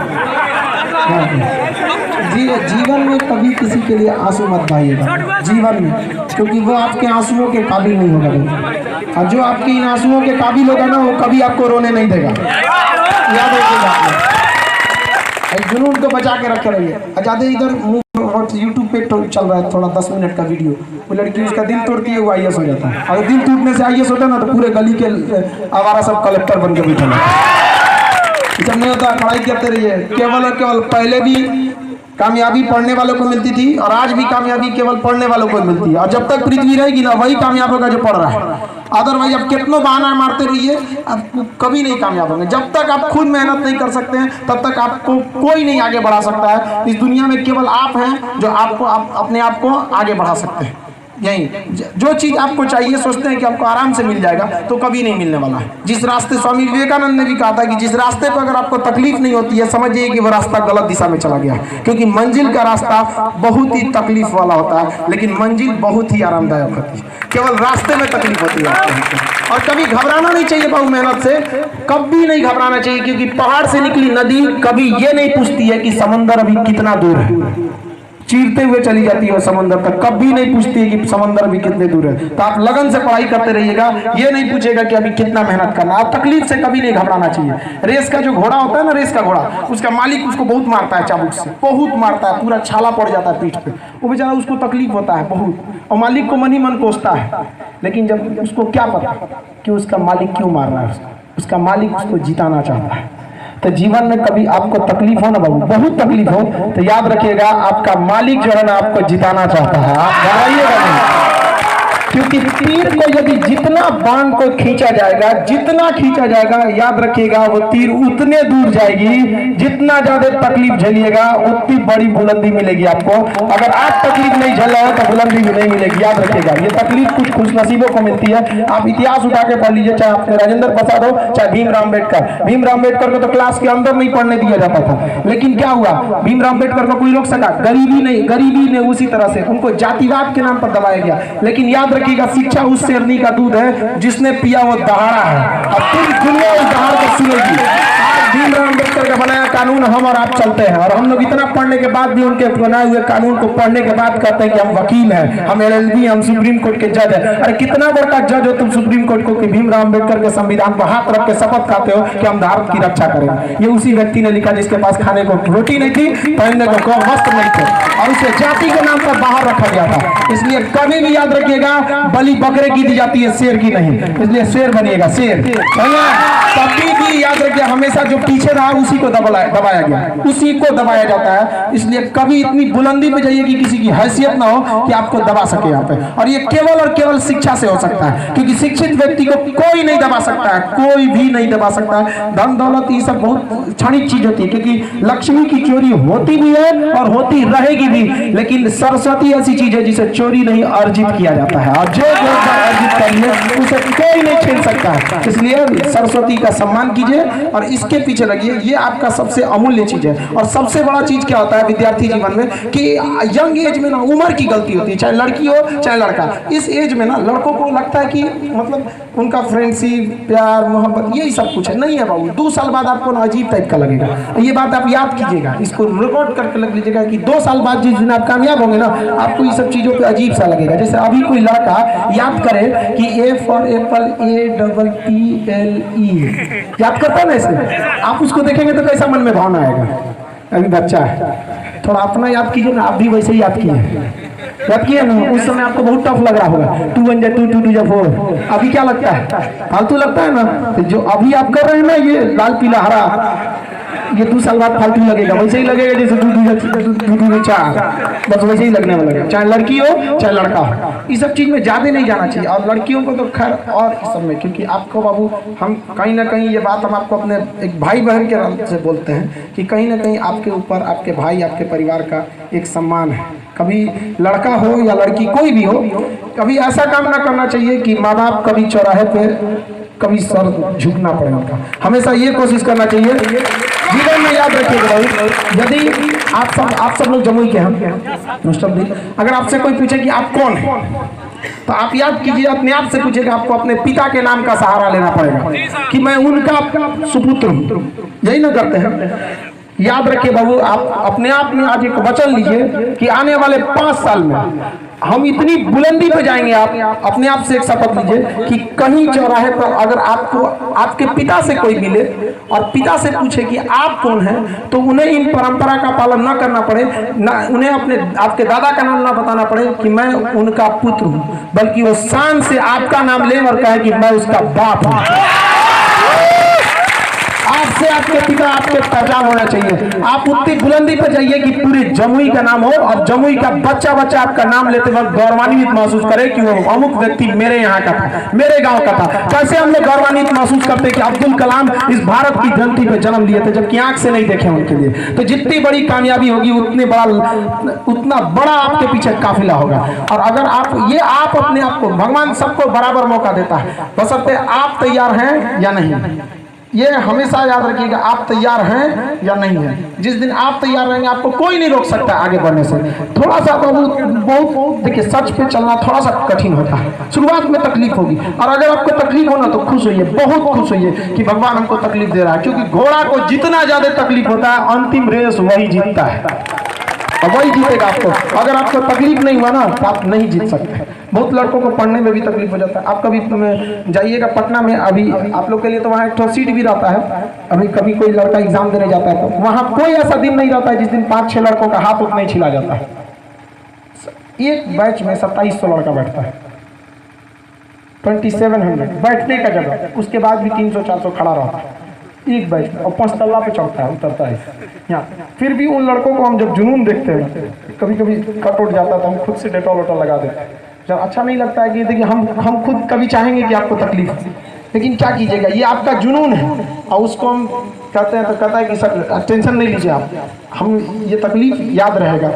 जीवन में कभी किसी के लिए आंसू मत बहाइएगा, जीवन में, क्योंकि वो आपके आंसुओं के काबिल नहीं होगा। और जो आपके इन आंसुओं के काबिल होगा ना, वो कभी आपको रोने नहीं देगा, याद रखिएगा। जुनून को बचा के रखे रहिए। ज़्यादा इधर यूट्यूब पे चल रहा है थोड़ा 10 मिनट का वीडियो, वो लड़की उसका दिल तोड़ती है, वो IAS हो जाता है। अगर दिल टूटने से IAS होता है ना, तो पूरे गली के आवारा सब कलेक्टर बन के बैठे सब नहीं होता। पढ़ाई करते रहिए। केवल और केवल पहले भी कामयाबी पढ़ने वालों को मिलती थी और आज भी कामयाबी केवल पढ़ने वालों को मिलती है। और जब तक पृथ्वी रहेगी ना, वही कामयाब होगा जो पढ़ रहा है। अदरवाइज आप कितना बहाना मारते रहिए, आप कभी नहीं कामयाब होंगे। जब तक आप खुद मेहनत नहीं कर सकते हैं तब तक आपको कोई नहीं आगे बढ़ा सकता है। इस दुनिया में केवल आप हैं जो आपको अपने आप को आगे बढ़ा सकते हैं। यही जो चीज़ आपको चाहिए सोचते हैं कि आपको आराम से मिल जाएगा, तो कभी नहीं मिलने वाला है। जिस रास्ते, स्वामी विवेकानंद ने भी कहा था कि जिस रास्ते पर अगर आपको तकलीफ नहीं होती है, समझिए कि वो रास्ता गलत दिशा में चला गया। क्योंकि मंजिल का रास्ता बहुत ही तकलीफ वाला होता है, लेकिन मंजिल बहुत ही आरामदायक होती है। केवल रास्ते में तकलीफ होती है। और कभी घबराना नहीं चाहिए बहु मेहनत से, कभी नहीं घबराना चाहिए। क्योंकि पहाड़ से निकली नदी कभी ये नहीं पूछती है कि समंदर अभी कितना दूर है, चीरते हुए चली जाती है वो समंदर तक। कभी नहीं पूछती है कि समंदर अभी कितने दूर है। तो आप लगन से पढ़ाई करते रहिएगा, ये नहीं पूछेगा कि अभी कितना मेहनत करना। आप तकलीफ से कभी नहीं घबराना चाहिए। रेस का जो घोड़ा होता है ना, रेस का घोड़ा, उसका मालिक उसको बहुत मारता है, चाबुक से बहुत मारता है, पूरा छाला पड़ जाता है पीठ पे। वो बेचारा, उसको तकलीफ होता है बहुत, और मालिक को मन ही मन कोसता है। लेकिन जब उसको क्या पता कि उसका मालिक क्यों मार रहा है, उसका मालिक उसको जिताना चाहता है। तो जीवन में कभी आपको तकलीफ हो ना बाबू, बहुत तकलीफ हो, तो याद रखिएगा आपका मालिक जो है ना आपको जिताना चाहता है। आप घबराइएगा नहीं। क्योंकि तीर को यदि जितना बाण को खींचा जाएगा, जितना खींचा जाएगा, याद रखिएगा वो तीर उतने दूर जाएगी। जितना ज्यादा तकलीफ झेलिएगा उतनी बड़ी बुलंदी मिलेगी आपको। अगर आप तकलीफ नहीं झेल रहे हो तो बुलंदी भी नहीं मिलेगी, याद रखिएगा। ये तकलीफ कुछ खुशनसीबों को मिलती है। आप इतिहास उठा के पढ़ लीजिए, चाहे आपने राजेंद्र प्रसाद हो, चाहे भीमराव अम्बेडकर। भीमराव अम्बेडकर को तो क्लास के अंदर नहीं पढ़ने दिया जाता था, लेकिन क्या हुआ, भीमराव अम्बेडकर को कोई रोक सका? गरीबी ने उसी तरह से उनको जातिवाद के नाम पर दबाया गया। लेकिन याद रखिएगा, शिक्षा उस शेरनी का दूध है जिसने पिया वो दहाड़ा है। अब पूरी दुनिया उस दहाड़ को सुनेगी। भीमराव अम्बेडकर का बनाया कानून हम और आप चलते हैं, और हम लोग इतना पढ़ने के बाद भी उनके बनाए हुए कानून को पढ़ने के बाद कहते हैं कि हम वकील हैं, हम LLB, हम सुप्रीम कोर्ट के जज हैं। अरे कितना बड़ा जज हो तुम सुप्रीम कोर्ट को कि भीमराव अम्बेडकर के संविधान पर हाथ रख के शपथ खाते हो कि हम भारत की रक्षा करेंगे। ये उसी व्यक्ति ने लिखा जिसके पास खाने को रोटी नहीं थी, पहनने को वस्त्र नहीं थे, और उसे जाति के नाम पर बाहर रखा गया था। इसलिए कभी भी याद रखिएगा, बलि बकरे की दी जाती है, शेर की नहीं। इसलिए शेर बनिएगा, शेर। कभी भी याद रखिए, हमेशा जो पीछे रहा उसी को दबाया गया, उसी को दबाया जाता है। इसलिए कभी इतनी बुलंदी पे जाइए कि किसी की हैसियत ना हो कि आपको दबा सके यहाँ पे। और ये केवल और केवल शिक्षा से हो सकता है, क्योंकि शिक्षित व्यक्ति को कोई नहीं दबा सकता है, कोई भी नहीं दबा सकता है। धन दौलत ये सब बहुत क्षणिक चीज होती है, क्योंकि लक्ष्मी की चोरी होती भी है और होती रहेगी भी, लेकिन सरस्वती ऐसी चीज है जिसे चोरी नहीं अर्जित किया जाता है, और जो अर्जित करिए उसे कोई नहीं छीन सकता है। इसलिए सरस्वती का सम्मान कीजिए और इसके पीछे लगिए। ये आपका सबसे अमूल्य चीज है। और सबसे बड़ा चीज क्या होता है विद्यार्थी जीवन में कि यंग एज में ना उम्र की गलती होती है, चाहे लड़की हो चाहे लड़का। इस एज में ना लड़कों को लगता है कि मतलब उनका फ्रेंडशिप, प्यार, मोहब्बत यही सब कुछ है। नहीं है बाबू, 2 साल बाद आपको ना अजीब टाइप का लगेगा। ये बात आप याद कीजिएगा, इसको रिकॉर्ड करके लग लीजिएगा कि 2 साल बाद जिस दिन आप कामयाब होंगे ना, आपको ये सब चीजों पे अजीब सा लगेगा। जैसे अभी कोई लड़का याद करे कि A फॉर एप्पल APPLE याद करता है ना, इसे आप उसको देखेंगे तो कैसा मन में भावना आएगा। अभी बच्चा है, थोड़ा अपना याद कीजिए ना, आप भी वैसे ही याद किए ना। उस समय आपको बहुत टफ लग रहा होगा, 2 1 2 2 2 4। अभी क्या लगता है? फालतू लगता है ना। तो जो अभी आप कर रहे हैं ना, ये लाल पीला हरा, ये 2 साल बाद फालतू लगेगा, वैसे ही लगेगा जैसे दूध चार, बस वैसे ही लगने वाला लगेगा, चाहे लड़की हो चाहे लड़का हो। इस सब चीज़ में ज़्यादा नहीं जाना चाहिए, और लड़कियों को तो खैर और इस सब में, क्योंकि आपको बाबू हम कहीं ना कहीं ये बात हम आपको अपने एक भाई बहन के नाम से बोलते हैं कि कहीं ना कहीं आपके ऊपर आपके भाई आपके परिवार का एक सम्मान है। कभी लड़का हो या लड़की कोई भी हो, कभी ऐसा काम ना करना चाहिए कि माँ बाप कभी चौराहे पे कभी सर झुकना पड़े उनका। हमेशा ये कोशिश करना चाहिए जीवन में, याद रखिएगा भाई, यदि आप सब लोग जमुई के हैं मुस्तफी, अगर आपसे कोई पूछे कि आप कौन है, तो आप याद कीजिए, अपने आप से पूछिएगा, आपको अपने पिता के नाम का सहारा लेना पड़ेगा कि मैं उनका सुपुत्र हूँ, यही ना करते हैं। याद रखिए बाबू, आप अपने आप में आज एक वचन लीजिए कि आने वाले 5 साल में हम इतनी बुलंदी पे जाएंगे। आप अपने आप से एक शपथ लीजिए कि कहीं चौराहे पर अगर आपको आपके पिता से कोई मिले और पिता से पूछे कि आप कौन हैं, तो उन्हें इन परंपरा का पालन न करना पड़े, ना उन्हें आपके दादा का नाम ना बताना पड़े कि मैं उनका पुत्र हूँ, बल्कि वो शान से आपका नाम ले और कहे कि मैं उसका बाप हूँ। आपसे आपके पिता आपके पहचान होना चाहिए। आप उतनी बुलंदी पर जाइए कि पूरे जमुई का नाम हो, और जमुई का बच्चा बच्चा आपका नाम लेते वक्त गौरवान्वित महसूस करे कि वो अमुक व्यक्ति मेरे यहाँ का था, मेरे गांव का था। कैसे हम लोग गौरवान्वित महसूस करते कि अब्दुल कलाम इस भारत की धरती पे जन्म लिए थे, जबकि आंख से नहीं देखे उनके लिए। तो जितनी बड़ी कामयाबी होगी उतना बड़ा आपके पीछे काफिला होगा। और अगर आप अपने आप को, भगवान सबको बराबर मौका देता है, बशर्ते आप तैयार हैं या नहीं। ये हमेशा याद रखिएगा, आप तैयार हैं या नहीं है। जिस दिन आप तैयार रहेंगे आपको कोई नहीं रोक सकता आगे बढ़ने से। थोड़ा सा बहुत देखिए, सच पे चलना थोड़ा सा कठिन होता है, शुरुआत में तकलीफ होगी, और अगर आपको तकलीफ होना तो खुश होइए, बहुत खुश होइए कि भगवान हमको तकलीफ दे रहा है, क्योंकि घोड़ा को जितना ज्यादा तकलीफ होता है अंतिम रेस वही जीतता है, वही जीतेगा आपको। अगर आपको तकलीफ नहीं हुआ ना तो आप नहीं जीत सकते। बहुत लड़कों को पढ़ने में भी तकलीफ हो जाता है। आप कभी जाइएगा पटना में, अभी आप लोग के लिए तो वहाँ एक सीट भी रहता है। अभी कभी कोई लड़का एग्जाम देने जाता है तो वहाँ कोई ऐसा दिन नहीं रहता है जिस दिन 5-6 लड़कों का हाथ उतना ही छिला जाता है। एक बैच में 2700 लड़का बैठता है, 2700 बैठने का जगह, उसके बाद भी 300-400 खड़ा रहता है एक बैच में, और 5 तल्ला पे चढ़ता है, उतरता है यहाँ। फिर भी उन लड़कों को हम जब जुनून देखते हैं, कभी कभी कट उठ जाता है तो हम खुद से डेटॉल वेटॉल लगा देते हैं। जब अच्छा नहीं लगता है कि देखिए हम खुद कभी चाहेंगे कि आपको तकलीफ, लेकिन क्या कीजिएगा, ये आपका जुनून है, और उसको हम कहते हैं तो कहता है कि सर टेंशन नहीं लीजिए आप, हम ये तकलीफ याद रहेगा।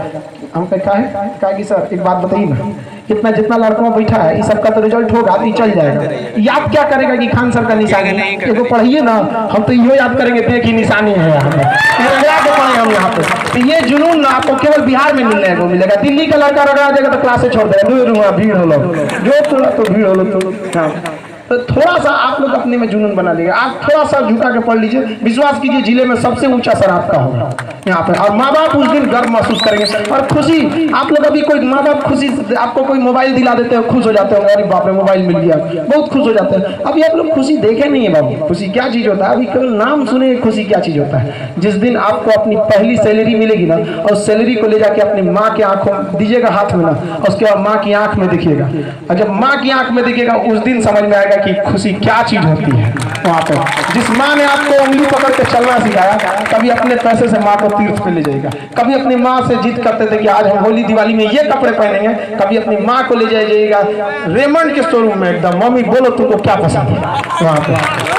हम कहा कि सर एक बात बताइए ना, जितना लड़कों में बैठा है, इस सब का तो रिजल्ट होगा तो चल जाएगा, याद क्या करेगा कि खान सर का निशानी है, पढ़िए ना, हम तो यो याद करेंगे देखिए निशानी है यहाँ पे, हम यहाँ पे। तो ये जुनून ना आपको केवल बिहार में मिलने को मिलेगा, दिल्ली का लड़का रगड़ा देगा तो क्लासे छोड़ देगा, भीड़ हो लो जो थोड़ा तो भीड़ हो लो तो। तो थोड़ा सा आप लोग अपने में जुनून बना लीजिए, आप थोड़ा सा झुका के पढ़ लीजिए, विश्वास कीजिए जिले में सबसे ऊंचा सर आपका होगा यहाँ पे, और माँ बाप उस दिन गर्व महसूस करेंगे। और खुशी, आप लोग अभी कोई माँ बाप खुशी आपको कोई मोबाइल दिला देते हो, खुश हो जाते हो, अरे बाप रे मोबाइल मिल गया, बहुत खुश हो जाते हैं। अभी आप लोग खुशी देखे नहीं है बाबू, खुशी क्या चीज होता है, अभी केवल नाम सुने खुशी क्या चीज होता है। जिस दिन आपको अपनी पहली सैलरी मिलेगी ना, और सैलरी को ले जाके अपनी माँ के आंखों दीजिएगा हाथ में ना, और उसके बाद माँ की आंख में देखिएगा, और जब माँ की आंख में देखिएगा उस दिन समझ में आएगा कि खुशी क्या चीज होती है। वहाँ पे जिस माँ ने आपको उंगली पकड़ के चलना सिखाया, कभी अपने पैसे से माँ को तीर्थ पे ले जाएगा, कभी अपनी माँ से जिद करते थे कि आज हम होली दिवाली में ये कपड़े पहनेंगे, कभी अपनी माँ को ले जाइएगा रेमंड के शोरूम में एकदम, मम्मी बोलो तुमको क्या पसंद है। वहाँ पे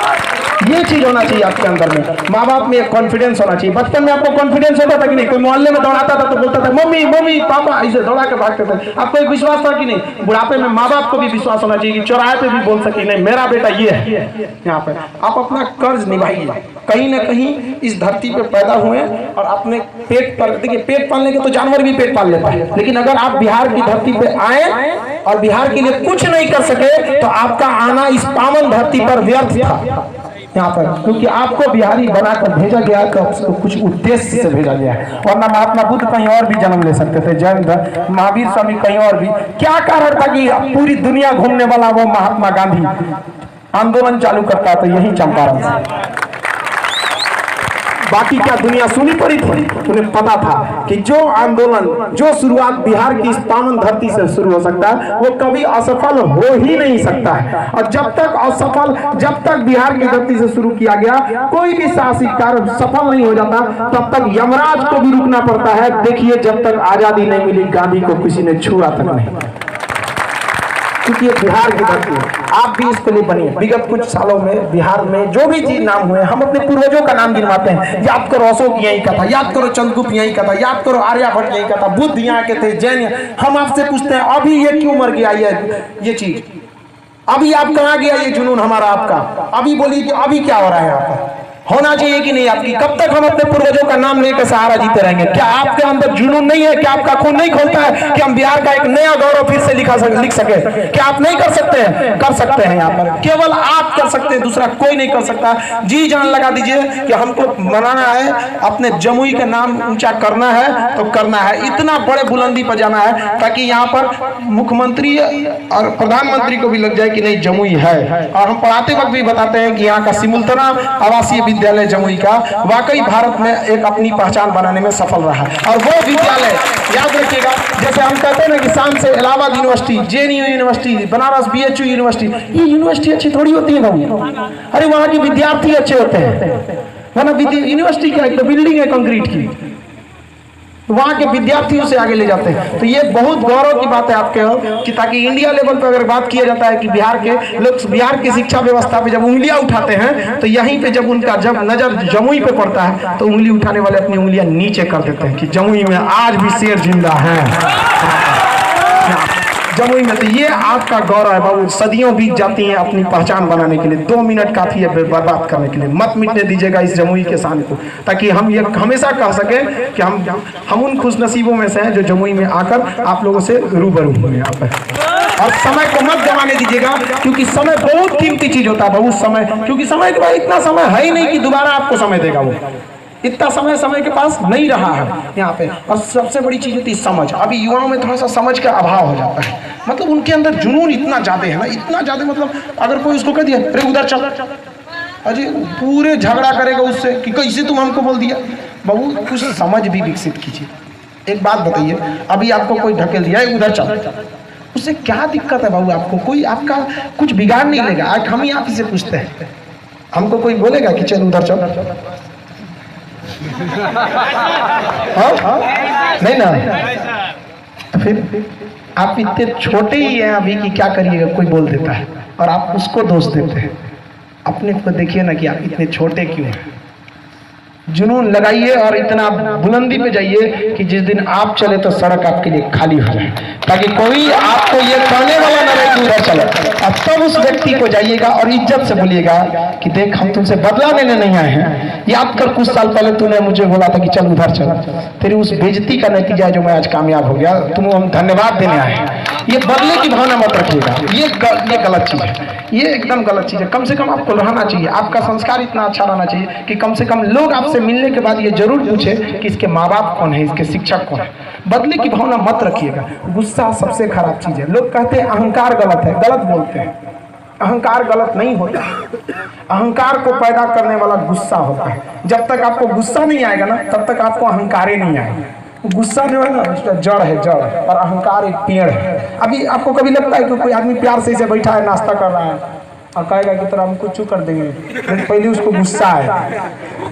ये चीज होना चाहिए आपके अंदर में, माँ बाप में एक कॉन्फिडेंस होना चाहिए। बचपन में आपको कॉन्फिडेंस होता था कि नहीं, कोई मोहल्ले में दौड़ाता था तो बोलता था मम्मी मम्मी पापा, ऐसे दौड़ा के भागते थे, आपको एक विश्वास था कि नहीं। बुढ़ापे में माँ बाप को भी विश्वास होना चाहिए कि चौराहे पे भी बोल सके नहीं मेरा बेटा ये है। यहाँ पे आप अपना कर्ज निभाइए, कहीं ना कहीं इस धरती पे पैदा हुए और अपने पेट पर, देखिए पेट पालने के तो जानवर भी पेट पाल लेता है, लेकिन अगर आप बिहार की धरती पे आए और बिहार के लिए कुछ नहीं कर सके तो आपका आना इस पावन धरती पर व्यर्थ था यहाँ पर, क्योंकि आपको बिहारी बनाकर भेजा गया तो आपको कुछ उद्देश्य से भेजा गया है। वरना महात्मा बुद्ध कहीं और भी जन्म ले सकते थे, जैन महावीर स्वामी कहीं और भी। क्या कारण था कि पूरी दुनिया घूमने वाला वो महात्मा गांधी आंदोलन चालू करता तो यही चंपारण से। बाकी क्या दुनिया सुनी पड़ी थी? उन्हें पता था कि जो आंदोलन, जो शुरुआत बिहार की इस पावन धरती से शुरू हो सकता है वो कभी असफल हो ही नहीं सकता है। और जब तक बिहार की धरती से शुरू किया गया कोई भी साहसिक कार्य सफल नहीं हो जाता, तब तक यमराज को भी रुकना पड़ता है। देखिए, जब तक आजादी नहीं मिली गांधी को किसी ने छुआ तक नहीं, क्योंकि ये बिहार की धरती है। आप भी इसके लिए बनिए। विगत कुछ सालों में बिहार में जो भी चीज नाम हुए, हम अपने पूर्वजों का नाम गिनवाते हैं। याद करो अशोक यहीं का था, याद करो चंद्रगुप्त यहीं का था, याद करो आर्यभट्ट यहीं का था, बुद्ध यहाँ के थे, जैन। हम आपसे पूछते हैं अभी ये क्यों मर गया? ये चीज अभी आप कहाँ गया? ये जुनून हमारा आपका अभी बोलिए कि अभी क्या हो रहा है यहाँ पर? होना चाहिए कि नहीं आपकी? कब तक हम अपने पूर्वजों का नाम लेकर सहारा जीते रहेंगे? क्या आपके अंदर जुनून नहीं है? क्या आपका खून नहीं खोलता है कि हम बिहार का एक नया गौरव फिर से लिख सके? क्या आप नहीं कर सकते हैं? कर सकते हैं। यहाँ पर केवल आप कर सकते हैं, दूसरा कोई नहीं कर सकता। जी जान लगा दीजिए कि हमको बनाना है, अपने जमुई का नाम ऊंचा करना है तो करना है, इतना बड़े बुलंदी पर जाना है ताकि यहाँ पर मुख्यमंत्री और प्रधानमंत्री को भी लग जाए कि नहीं जमुई है। और हम पढ़ाते वक्त भी बताते हैं कि यहाँ का सिमुलतला आवासीय विद्यालय जमुई का वाकई भारत में एक अपनी पहचान बनाने में सफल रहा। और वो विद्यालय याद रखिएगा, जैसे हम कहते हैं ना कि शान से Allahabad university, JNU university, Banaras BHU university, ये यूनिवर्सिटी अच्छी थोड़ी होती है बाबू। अरे वहाँ के विद्यार्थी अच्छे होते हैं, वरना यूनिवर्सिटी क्या, एक तो बिल्डिंग है कंक्रीट की, वहाँ के विद्यार्थियों से आगे ले जाते हैं। तो ये बहुत गौरव की बात है आपके कि ताकि इंडिया लेवल पर अगर बात किया जाता है कि बिहार के लोग बिहार की शिक्षा व्यवस्था पे जब उंगलियां उठाते हैं तो यहीं पे जब उनका जब नजर जमुई पे पड़ता है तो उंगली उठाने वाले अपनी उंगलियां नीचे कर देते हैं कि जमुई में आज भी शेर जिंदा है। जमुई में तो ये आपका गौरव है बाबू। सदियों बीत जाती हैं अपनी पहचान बनाने के लिए, 2 मिनट काफी है बर्बाद करने के लिए। मत मिटने दीजिएगा इस जमुई के शान को, ताकि हम ये हमेशा कह सके कि हम उन खुशनसीबों में से हैं जो जमुई में आकर आप लोगों से रूबरू हुए यहाँ पे। और समय को मत गंवाने दीजिएगा, क्योंकि समय बहुत कीमती चीज होता है बहुत समय, क्योंकि समय के बाद इतना समय है ही नहीं कि दोबारा आपको समय देगा। वो इतना समय के पास नहीं रहा है यहाँ पे। और सबसे बड़ी चीज होती है समझ। अभी युवाओं में थोड़ा सा समझ का अभाव हो जाता है, मतलब उनके अंदर जुनून इतना ज्यादा है ना, इतना ज्यादा, मतलब अगर कोई उसको कह दिया अरे उधर चल, अजी पूरे झगड़ा करेगा उससे कि कैसे तुम हमको बोल दिया। बाबू कुछ समझ भी विकसित कीजिए। एक बात बताइए, अभी आपको कोई ढकेल दिया उधर चल, उससे क्या दिक्कत है बाबू? आपको कोई आपका कुछ बिगाड़ नहीं लेगा। आज हम ही आप से पूछते हैं, हमको कोई बोलेगा कि चल उधर चल? नहीं ना। तो फिर आप इतने छोटे ही हैं अभी कि क्या करिएगा, कोई बोल देता है और आप उसको दोष देते हैं। अपने को देखिए ना कि आप इतने छोटे क्यों हैं। जुनून लगाइए और इतना बुलंदी पे जाइए कि जिस दिन आप चले तो सड़क आपके लिए खाली हो जाए, ताकि कोई आपको ये कहने वाला न रहे कि उधर चलो। अब तब उस व्यक्ति को जाइएगा और इज्जत से बोलिएगा कि देख हम तुमसे बदला लेने नहीं आए हैं। याद कर कुछ साल पहले तूने मुझे बोला था कि चल उधर चल, तेरी उस बेइज्जती का नतीजा है जो मैं आज कामयाब हो गया, तुम हम धन्यवाद देने आए हैं। ये बदले की भावना मत रखिएगा, ये गलत चीज है, ये एकदम गलत चीज है। कम से कम आपको रहना चाहिए, आपका संस्कार इतना अच्छा रहना चाहिए कि कम से कम लोग आपसे मिलने के बाद ये जरूर पूछे कि इसके माँ बाप कौन है, इसके शिक्षक कौन है। बदले की भावना मत रखिएगा। गुस्सा सबसे खराब चीज है। लोग कहते हैं अहंकार गलत है, गलत बोलते हैं। अहंकार गलत नहीं होता, अहंकार को पैदा करने वाला गुस्सा होता है। जब तक आपको गुस्सा नहीं आएगा ना तब तक आपको अहंकार ही नहीं आएगा। गुस्सा जो है ना उसका जड़ है, जड़, और अहंकार एक पेड़ है। अभी आपको कभी लगता है कि कोई आदमी प्यार से इसे बैठा है, नाश्ता कर रहा है और कहेगा कि तरह हम कुछ चू कर देंगे, लेकिन पहले उसको गुस्सा है,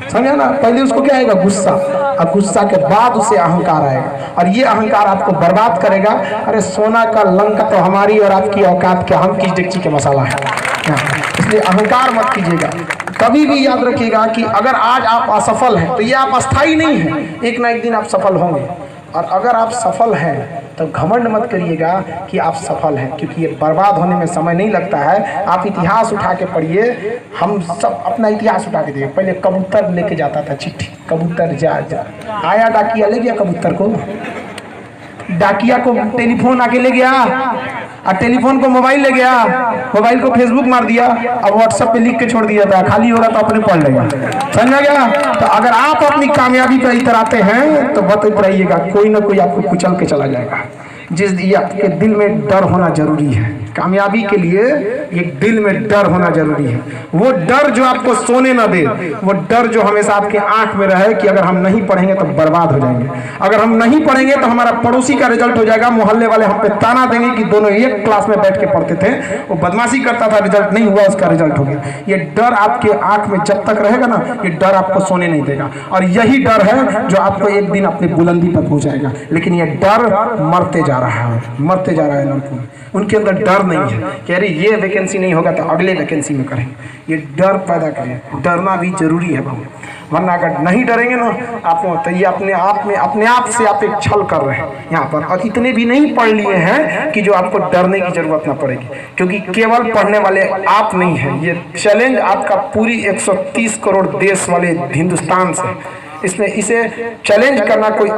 समझा ना? पहले उसको क्या आएगा? गुस्सा, और गुस्सा के बाद उसे अहंकार आएगा और ये अहंकार आपको बर्बाद करेगा। अरे सोना का लंका तो हमारी और आपकी औकात के, हम किस डेगची के मसाला है। इसलिए अहंकार मत कीजिएगा। कभी भी याद रखिएगा कि अगर आज आप असफल हैं तो ये आप अस्थाई नहीं हैं, एक ना एक दिन आप सफल होंगे। और अगर आप सफल हैं तो घमंड मत करिएगा कि आप सफल हैं, क्योंकि ये बर्बाद होने में समय नहीं लगता है। आप इतिहास उठा के पढ़िए, हम सब अपना इतिहास उठा के देखिए। पहले कबूतर लेके जाता था चिट्ठी, कबूतर जा आया, डाकिया ले गया कबूतर को, डाकिया को टेलीफोन आके ले गया और टेलीफोन को मोबाइल ले गया, मोबाइल को फेसबुक मार दिया, अब व्हाट्सएप पे लिख के छोड़ दिया था, खाली होगा तो अपने पढ़ लेगा। समझा गया? तो अगर आप अपनी कामयाबी पर इतराते हैं तो बत रहिएगा, कोई ना कोई आपको कुचल के चला जाएगा। ये आपके दिल में डर होना जरूरी है। कामयाबी के लिए एक दिल में डर होना जरूरी है। वो डर जो आपको सोने ना दे, वो डर जो हमेशा आपके आंख में रहे कि अगर हम नहीं पढ़ेंगे तो बर्बाद हो जाएंगे, अगर हम नहीं पढ़ेंगे तो हमारा पड़ोसी का रिजल्ट हो जाएगा, मोहल्ले वाले हम पे ताना देंगे कि दोनों एक क्लास में बैठ के पढ़ते थे, वो बदमाशी करता था, रिजल्ट नहीं हुआ, उसका रिजल्ट हो गया। ये डर आपके आंख में जब तक रहेगा ना, ये डर आपको सोने नहीं देगा, और यही डर है जो आपको एक दिन अपनी बुलंदी पर पहुंचाएगा। लेकिन ये डर मरते जा रहा है, मरते जा रहा है लड़कों में। उनके अंदर डर नहीं है कि अरे ये वैकेंसी नहीं होगा तो अगले वैकेंसी में करेंगे। ये डर पैदा करें, डरना भी जरूरी है बहुत, वरना अगर नहीं डरेंगे ना आप तो ये अपने आप से आप एक छल कर रहे हैं यहाँ पर। और इतने भी नहीं पढ़ लिए हैं कि जो आपको डरने की जरूरत ना पड़ेगी, क्योंकि केवल पढ़ने वाले आप नहीं हैं। ये चैलेंज आपका पूरी 130 करोड़ देश वाले हिंदुस्तान से, इसमें इसे चैलेंज करना कोई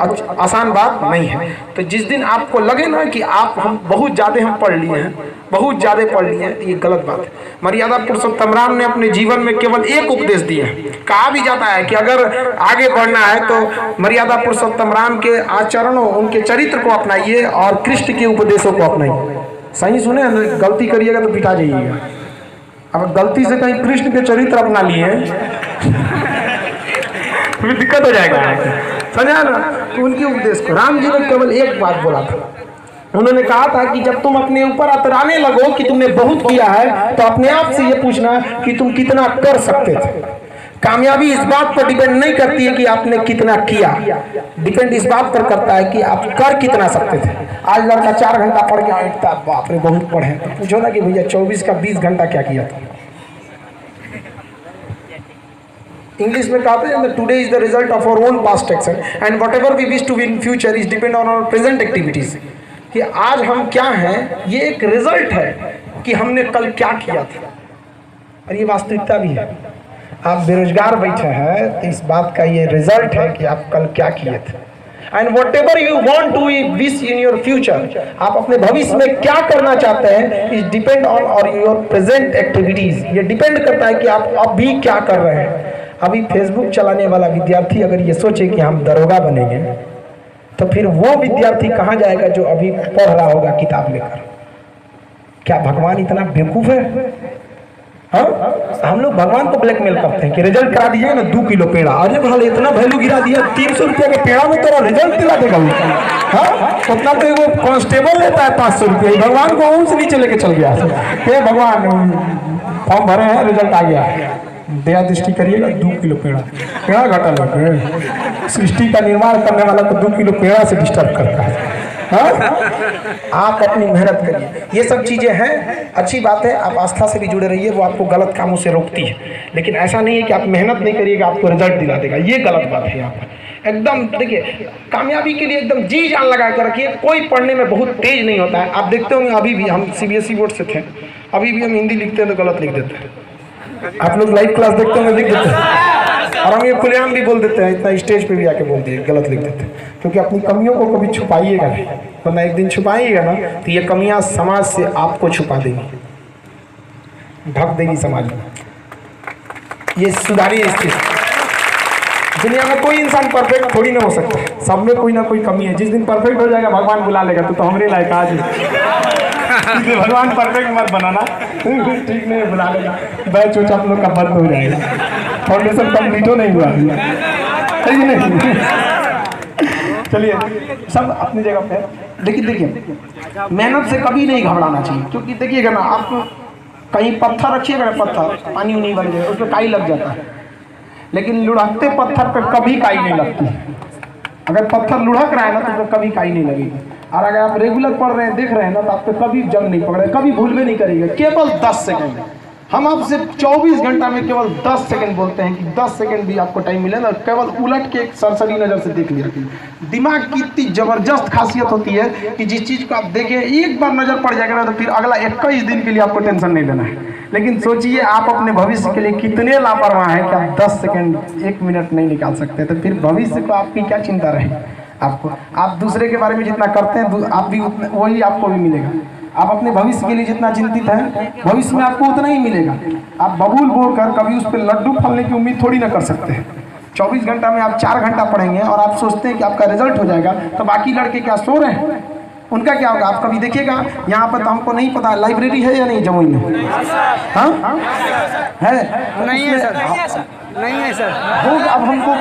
आसान बात नहीं है। तो जिस दिन आपको लगे ना कि हम बहुत ज़्यादा हम पढ़ लिए हैं, बहुत ज़्यादा पढ़ लिए हैं, ये गलत बात है। मर्यादा पुरुषोत्तम राम ने अपने जीवन में केवल एक उपदेश दिया है। कहा भी जाता है कि अगर आगे बढ़ना है तो मर्यादा पुरुषोत्तम राम के आचरणों, उनके चरित्र को अपनाइए और कृष्ण के उपदेशों को अपनाइए। सही सुने, गलती करिएगा तो पिटा जाइएगा। अब गलती से कहीं कृष्ण के चरित्र अपना लिए फिर दिक्कत हो जाएगा, समझा ना। तो उनके उपदेश को राम जी ने केवल एक बात बोला था। उन्होंने कहा था कि जब तुम अपने ऊपर अतराने लगो कि तुमने बहुत किया है, तो अपने आप से ये पूछना कि तुम कितना कर सकते थे। कामयाबी इस बात पर डिपेंड नहीं करती है कि आपने कितना किया, डिपेंड इस बात पर करता है कि आप कर कितना सकते थे। आज लड़का 4 घंटा पढ़ के आया, बाप रे बहुत पढ़े, तो पूछो ना कि भैया 24 का 20 घंटा क्या किया था। इंग्लिश में कहते हैं today is the result of our own past action and whatever we wish to be in future is depend on our present activities. कि आज हम क्या हैं ये एक रिजल्ट है कि हमने कल क्या किया था, और ये वास्तविकता भी है। आप बेरोजगार बैठे हैं तो इस बात का ये रिजल्ट है कि आप कल क्या किए थे। And whatever you want to wish in your future, आप अपने भविष्य में क्या करना चाहते हैं, is depend on our your present activities. ये डिपेंड करता है कि आप अभी क्या कर रहे हैं। अभी फेसबुक चलाने वाला विद्यार्थी अगर ये सोचे कि हम दरोगा बनेंगे, तो फिर वो विद्यार्थी कहाँ जाएगा जो अभी पढ़ रहा होगा किताब लेकर। क्या भगवान इतना बेवकूफ है? हाँ, हम लोग भगवान को ब्लैकमेल करते हैं कि रिजल्ट करा दीजिए ना 2 किलो पेड़ा। अरे भाई इतना वैल्यू गिरा दिया, 300 रुपये के पेड़ा में तेरा रिजल्ट दिला देगा वो। हाँ, उतना तो वो कांस्टेबल लेता है 500 रुपये, भगवान को उनसे नीचे लेके चल गया। हे भगवान फॉर्म भरे हैं, रिजल्ट आ गया, दया दृष्टि करिएगा 2 किलो पेड़ा घटा लगे। सृष्टि का निर्माण करने वाला तो 2 किलो पेड़ा से डिस्टर्ब करता है। हाँ? आप अपनी मेहनत करिए, ये सब चीज़ें हैं, अच्छी बात है। आप आस्था से भी जुड़े रहिए, वो आपको गलत कामों से रोकती है। लेकिन ऐसा नहीं है कि आप मेहनत नहीं करिएगा आपको रिजल्ट दिला देगा, ये गलत बात है। यहाँ पर एकदम देखिए, कामयाबी के लिए एकदम जी जान लगा कर रखिए। कोई पढ़ने में बहुत तेज नहीं होता है। आप देखते होंगे अभी भी हम CBSE बोर्ड से थे, अभी भी हम हिंदी लिखते हैं तो गलत लिख देते हैं। आप लोग लाइव क्लास देखते होंगे, लिख देते हैं, और हम ये खुलेआम भी बोल देते हैं, इतना स्टेज पे भी आके बोल दिए गलत लिख देते हैं। क्योंकि अपनी कमियों को कभी छुपाइएगा नहीं, वरना एक दिन छुपाइएगा ना तो ये कमियां समाज से आपको छुपा देंगी, ढक देगी समाज में। ये सुधारिए स्थिति। दुनिया में कोई इंसान परफेक्ट थोड़ी ना हो सकता, सब में कोई ना कोई कमी है। जिस दिन परफेक्ट हो जाएगा भगवान बुला लेगा, तो हमरे लायक आज भगवान परफेक्ट मत बनाना, ठीक नहीं बुला लेगा, बैच उच आप लोग का बंद हो जाएगा, फाउंडेशन कंप्लीट हो नहीं हुआ। नहीं चलिए सब अपनी जगह पे। लेकिन देखिए मेहनत से कभी नहीं घबराना चाहिए, क्योंकि देखिएगा ना, आप कहीं पत्थर रखिएगा ना, पत्थर पानी नहीं बन जाए, उसमें काई लग जाता है। लेकिन लुढ़कते पत्थर पे कभी काई नहीं लगती। अगर पत्थर लुढ़क रहा है ना तो उसमें कभी काई नहीं लगेगी। और अगर आप रेगुलर पढ़ रहे हैं, देख रहे हैं ना, तो आप पे कभी जंग नहीं पड़ रहा है, कभी भूल में नहीं करेंगे। केवल 10 सेकंड, हम आपसे 24 घंटा में केवल 10 सेकंड बोलते हैं कि 10 सेकंड भी आपको टाइम मिले ना, केवल उलट के एक सरसरी नज़र से देख लिया कीजिए। दिमाग की इतनी ज़बरदस्त खासियत होती है कि जिस चीज़ को आप देखें एक बार नज़र पड़ जाएगा ना, तो फिर अगला 21 दिन के लिए आपको टेंशन नहीं लेना है। लेकिन सोचिए आप अपने भविष्य के लिए कितने लापरवाह हैं कि आप 10 सेकंड 1 मिनट नहीं निकाल सकते, तो फिर भविष्य को आपकी क्या चिंता रहे आपको। आप दूसरे के बारे में जितना करते हैं आप भी वही आपको भी मिलेगा। आप अपने भविष्य के लिए जितना चिंतित हैं, भविष्य में आपको उतना ही मिलेगा। आप बबूल बोलकर कभी उस पर लड्डू फलने की उम्मीद थोड़ी ना कर सकते हैं। 24 घंटा में आप 4 घंटा पढ़ेंगे और आप सोचते हैं कि आपका रिजल्ट हो जाएगा, तो बाकी लड़के क्या सो रहे हैं? उनका क्या होगा? आप कभी देखिएगा यहाँ पर, तो हमको नहीं पता लाइब्रेरी है या नहीं जमुई में? हाँ है? नहीं है सर, नहीं है सर। होगा, अब हमको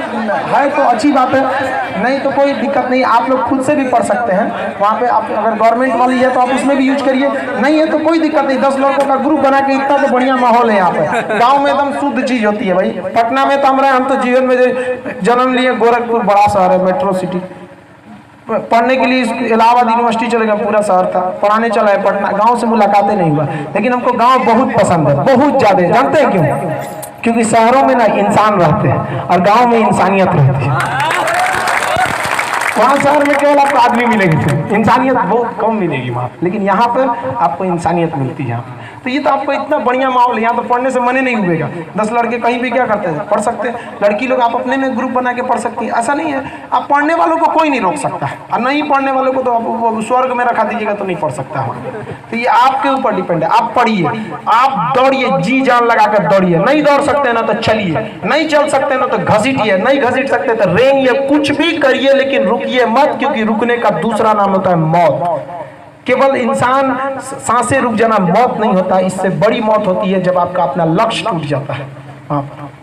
है तो अच्छी बात है, नहीं तो कोई दिक्कत नहीं, आप लोग खुद से भी पढ़ सकते हैं वहाँ पे। आप अगर गवर्नमेंट वाली है तो आप उसमें भी यूज करिए, नहीं है तो कोई दिक्कत नहीं। 10 लड़कों का ग्रुप बना के, इतना तो बढ़िया माहौल है यहाँ पे। गाँव में एकदम शुद्ध चीज होती है भाई। पटना में तो हम तो जीवन में जन्म लिए, गोरखपुर बड़ा शहर है, मेट्रो सिटी। पढ़ने के लिए इलाहाबाद यूनिवर्सिटी चले गए, पूरा शहर था, पढ़ाने चला है पटना। गांव से मुलाकातें नहीं हुआ, लेकिन हमको गांव बहुत पसंद है, बहुत ज्यादा। जानते हैं क्यों? क्योंकि शहरों में ना इंसान रहते हैं और गांव में इंसानियत रहती है। वहाँ शहर में केवल आपको आदमी मिलेंगे, इंसानियत बहुत कम मिलेगी वहाँ, लेकिन यहाँ पर आपको इंसानियत मिलती है। तो ये तो आपको इतना बढ़िया माहौल है, यहाँ तो पढ़ने से मने नहीं हुएगा। 10 लड़के कहीं भी क्या करते हैं, पढ़ सकते हैं। लड़की लोग आप अपने में ग्रुप बना के पढ़ सकती हैं, ऐसा नहीं है। आप पढ़ने वालों को कोई नहीं रोक सकता, और नहीं पढ़ने वालों को तो आप स्वर्ग में रखा दीजिएगा तो नहीं पढ़ सकता है। तो ये आपके ऊपर डिपेंड है। आप पढ़िए, आप दौड़िए, जी जान लगा कर दौड़िए। नहीं दौड़ सकते ना तो चलिए, नहीं चल सकते ना तो घसीटिए, नहीं घसीट सकते तो रेंगिए, कुछ भी करिए, लेकिन रुकिए मत, क्योंकि रुकने का दूसरा नाम होता है मौत। केवल इंसान सांसें रुक जाना मौत नहीं होता, इससे बड़ी मौत होती है जब आपका अपना लक्ष्य टूट जाता है।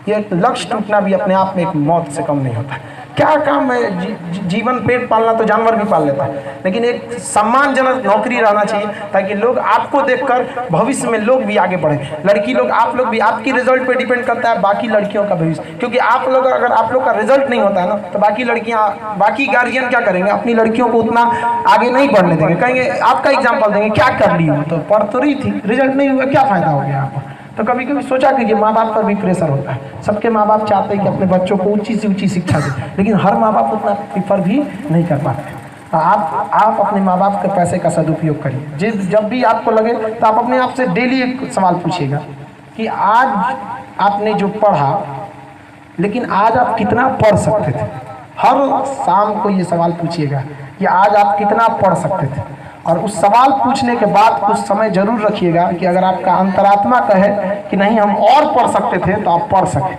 ये लक्ष्य टूटना भी अपने आप में एक मौत से कम नहीं होता। क्या काम है? जीवन पेट पालना तो जानवर भी पाल लेता है, लेकिन एक सम्मानजनक नौकरी रहना चाहिए, ताकि लोग आपको देखकर भविष्य में लोग भी आगे बढ़े। लड़की लोग, आप लोग भी, आपकी रिजल्ट पे डिपेंड करता है बाकी लड़कियों का भविष्य। क्योंकि आप लोग, अगर आप लोग का रिजल्ट नहीं होता है ना, तो बाकी लड़कियां, बाकी गार्जियन क्या करेंगे? अपनी लड़कियों को उतना आगे नहीं बढ़ने देंगे, कहेंगे आपका एग्जाम्पल देंगे, क्या कर ली हो, तो पढ़ तो रही थी, रिजल्ट नहीं हुआ, क्या फायदा हो गया आपको? तो कभी कभी सोचा कीजिए, माँ बाप पर भी प्रेशर होता है। सबके माँ बाप चाहते हैं कि अपने बच्चों को ऊंची से ऊंची शिक्षा दें, लेकिन हर माँ बाप उतना प्रेफर भी नहीं कर पाते। तो आप अपने माँ बाप के पैसे का सदुपयोग करिए। जब भी आपको लगे तो आप अपने आप से डेली एक सवाल पूछिएगा कि आज आपने जो पढ़ा, लेकिन आज आप कितना पढ़ सकते थे। हर शाम को ये सवाल पूछिएगा कि आज आप कितना पढ़ सकते थे। और उस सवाल पूछने के बाद कुछ समय जरूर रखिएगा कि अगर आपका अंतरात्मा कहे कि नहीं हम और पढ़ सकते थे, तो आप पढ़ सके,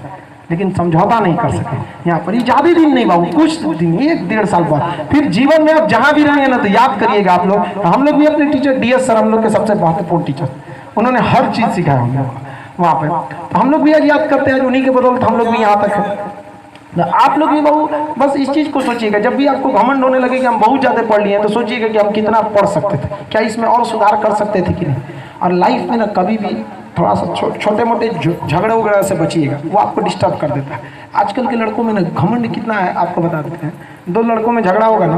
लेकिन समझौता नहीं कर सके। यहाँ पर ज़्यादा दिन नहीं बाबू, कुछ दिन, 1-1.5 साल बाद। फिर जीवन में आप जहाँ भी रहेंगे ना, तो याद करिएगा आप लोग। हम लोग भी अपने टीचर DS सर, हम लोग के सबसे महत्वपूर्ण टीचर, उन्होंने हर चीज़ सिखाया हम लोग वहाँ पे। तो हम लोग भी आज याद करते हैं, उन्हीं के बदौलत हम लोग भी यहाँ तक है। आप लोग भी बस इस चीज़ को सोचिएगा, जब भी आपको घमंड होने लगे कि हम बहुत ज़्यादा पढ़ लिए हैं, तो सोचिएगा कि हम कितना पढ़ सकते थे, क्या इसमें और सुधार कर सकते थे कि नहीं। और लाइफ में ना कभी भी थोड़ा सा छोटे मोटे झगड़े वगैरह से बचिएगा, वो आपको डिस्टर्ब कर देता है। आजकल के लड़कों में ना घमंड कितना है, आपको बता देते हैं। 2 लड़कों में झगड़ा होगा ना,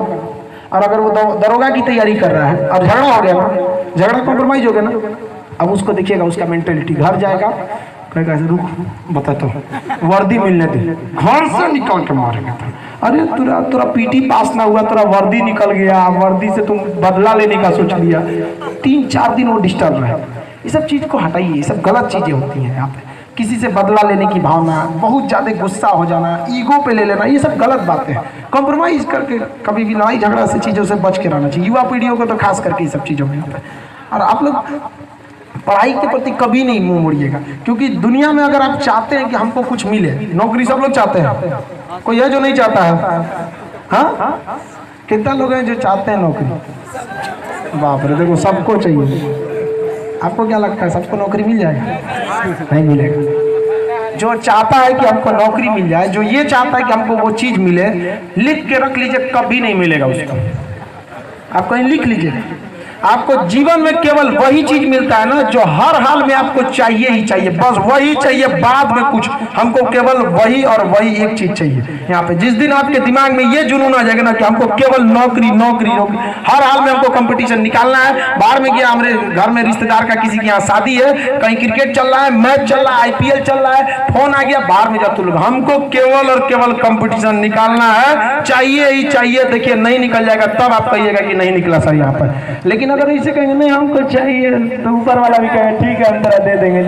और अगर वो दरोगा की तैयारी कर रहा है और झगड़ा हो गया ना, झगड़ा कॉम्प्रोमाइज हो गया ना, अब उसको देखिएगा, उसका मेंटेलिटी घर जाएगा, कहेगा रुक बता तो वर्दी मिलने दे, घर से निकाल के मारेगा। अरे तोरा PT पास ना हुआ, तोरा वर्दी निकल गया, वर्दी से तुम बदला लेने का सोच लिया, 3-4 दिन वो डिस्टर्ब रहे। ये सब चीज़ को हटाइए, ये सब गलत चीज़ें होती हैं यहाँ पे। किसी से बदला लेने की भावना, बहुत ज़्यादा गुस्सा हो जाना, ईगो पे ले लेना, ये सब गलत बातें हैं। कॉम्प्रोमाइज़ करके कभी भी लड़ाई झगड़ा से चीज़ों से बच के रहना चाहिए। युवा पीढ़ियों को तो खास करके ये सब चीज़ों में यहाँ पे। और आप लोग पढ़ाई के प्रति कभी नहीं मुंह मोड़िएगा, क्योंकि दुनिया में अगर आप चाहते हैं कि हमको कुछ मिले, नौकरी सब लोग चाहते हैं, कोई है जो नहीं चाहता है? हाँ, कितना लोग हैं जो चाहते हैं नौकरी? बाप रे, देखो सबको चाहिए। आपको क्या लगता है सबको नौकरी मिल जाएगा? नहीं मिलेगा। जो चाहता है कि हमको नौकरी मिल जाए, जो ये चाहता है कि हमको वो चीज़ मिले, लिख के रख लीजिए, कभी नहीं मिलेगा उसको। आप कहीं लिख लीजिए, आपको जीवन में केवल वही चीज मिलता है ना जो हर हाल में आपको चाहिए ही चाहिए, बस वही चाहिए, बाद में कुछ, हमको केवल वही और वही एक चीज चाहिए। यहाँ पे जिस दिन आपके दिमाग में ये जुनून आ जाएगा ना कि हमको केवल नौकरी नौकरी नौकरी, हर हाल में हमको कंपटीशन निकालना है। बाहर में गया, हमारे घर में रिश्तेदार का किसी के यहाँ शादी है, कहीं क्रिकेट चल रहा है, मैच चल रहा है, IPL चल रहा है, फोन आ गया, बाहर में जाते लोग, हमको केवल और केवल कंपटीशन निकालना है, चाहिए ही चाहिए। देखिए नहीं निकल जाएगा तब आप कहिएगा कि नहीं निकला सर यहाँ पर। लेकिन अगर इसे कहेंगे नहीं हमको चाहिए, तो ऊपर वाला भी कहेगा ठीक है हम तरह दे देंगे।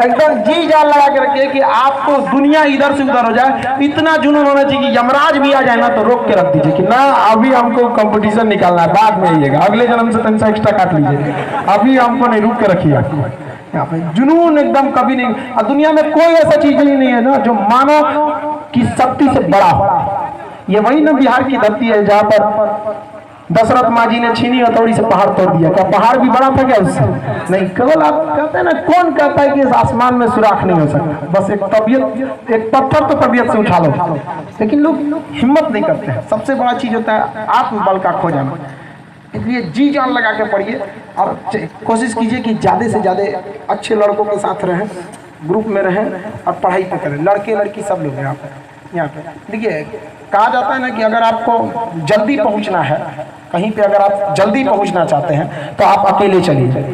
एकदम जी जान लगा के रखिए कि आपको दुनिया इधर से उधर हो जाए, इतना जुनून होना चाहिए कि यमराज भी आ जाए ना तो रोक के रख दीजिए कि ना अभी हमको कंपटीशन निकालना है, बाद में आइएगा, अगले जन्म से 300 एक्स्ट्रा काट लीजिए, अभी हमको नहीं, रुक के रखिए। यहाँ पे जुनून एकदम कभी नहीं। और दुनिया में कोई ऐसा चीज ही नहीं है ना जो मानव की शक्ति से बड़ा हो। ये वही ना बिहार की धरती है जहाँ पर दशरथ माँ जी ने छीनी हथौड़ी से पहाड़ तोड़ दिया। क्या पहाड़ भी बड़ा था क्या उससे? नहीं, केवल आप कहते हैं ना, कौन कहता है कि इस आसमान में सुराख नहीं हो सकता? बस एक तबियत, एक पत्थर तो तबियत से उठा लो, लेकिन लोग हिम्मत नहीं करते हैं। सबसे बड़ा चीज होता है आत्मबल का खो जाना। इसलिए जी जान लगा के पढ़िए और कोशिश कीजिए कि ज़्यादा से ज़्यादा अच्छे लड़कों के साथ रहें, ग्रुप में रहें और पढ़ाई पे करें। लड़के लड़की सब लोग यहाँ पे देखिए, कहा जाता है ना कि अगर आपको जल्दी पहुँचना है कहीं पे, अगर आप जल्दी पहुँचना चाहते हैं तो आप अकेले चलिए,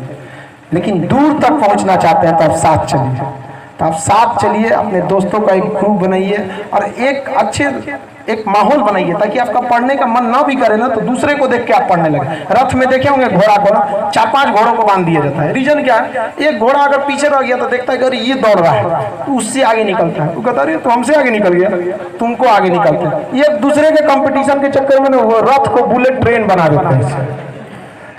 लेकिन दूर तक पहुँचना चाहते हैं तो आप साथ चलिए। तो आप साथ चलिए, अपने दोस्तों का एक ग्रुप बनाइए और एक अच्छे एक माहौल बनाइए, ताकि आपका पढ़ने का मन ना भी करे ना तो दूसरे को देख के आप पढ़ने लगे। रथ में देखे होंगे घोड़ा को ना 4-5 घोड़ों को बांध दिया जाता है। रीजन क्या है? एक घोड़ा अगर पीछे रह गया तो देखता है कि अरे ये दौड़ रहा है, तो उससे आगे निकलता है। वो कहता है तो हमसे आगे निकल गया, तुमको आगे निकलते हैं। ये दूसरे के कंपटीशन के चक्कर में वो रथ को बुलेट ट्रेन बना देता है।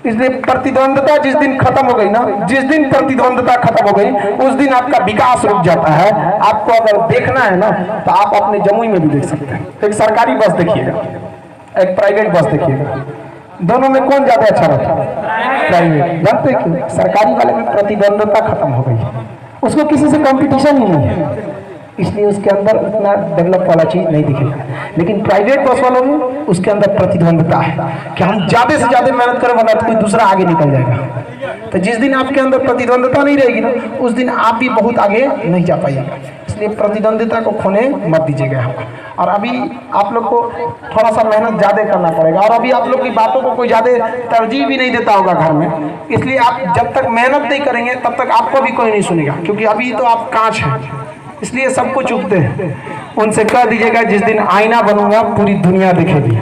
इसलिए प्रतिद्वंदता जिस दिन खत्म हो गई ना, जिस दिन प्रतिद्वंदता खत्म हो गई उस दिन आपका विकास रुक जाता है। आपको अगर देखना है ना तो आप अपने जमुई में भी देख सकते हैं। एक सरकारी बस देखिएगा, एक प्राइवेट बस देखिएगा, दोनों में कौन ज्यादा अच्छा रहता है? प्राइवेट। जानते क्यों? सरकारी वाले में प्रतिद्वंदता खत्म हो गई, उसको किसी से कंपटीशन ही नहीं है, इसलिए उसके अंदर उतना डेवलप वाला चीज नहीं दिखेगा। लेकिन प्राइवेट बस वालों में उसके अंदर प्रतिद्वंदता है कि हम ज्यादा से ज्यादा मेहनत करें वरना तो कोई दूसरा आगे निकल जाएगा। तो जिस दिन आपके अंदर प्रतिद्वंदता नहीं रहेगी ना, उस दिन आप भी बहुत आगे नहीं जा पाइएगा। इसलिए प्रतिद्वंदिता को खोने मत दीजिएगा यहाँ पर। और अभी आप लोग को थोड़ा सा मेहनत ज़्यादा करना पड़ेगा, और अभी आप लोग की बातों को कोई ज़्यादा तरजीह भी नहीं देता होगा घर में। इसलिए आप जब तक मेहनत नहीं करेंगे तब तक आपको भी कोई नहीं सुनेगा, क्योंकि अभी तो आप कांच हैं, इसलिए सबको चुपते हैं। उनसे कह दीजिएगा जिस दिन आईना बनूंगा पूरी दुनिया दिखेगी,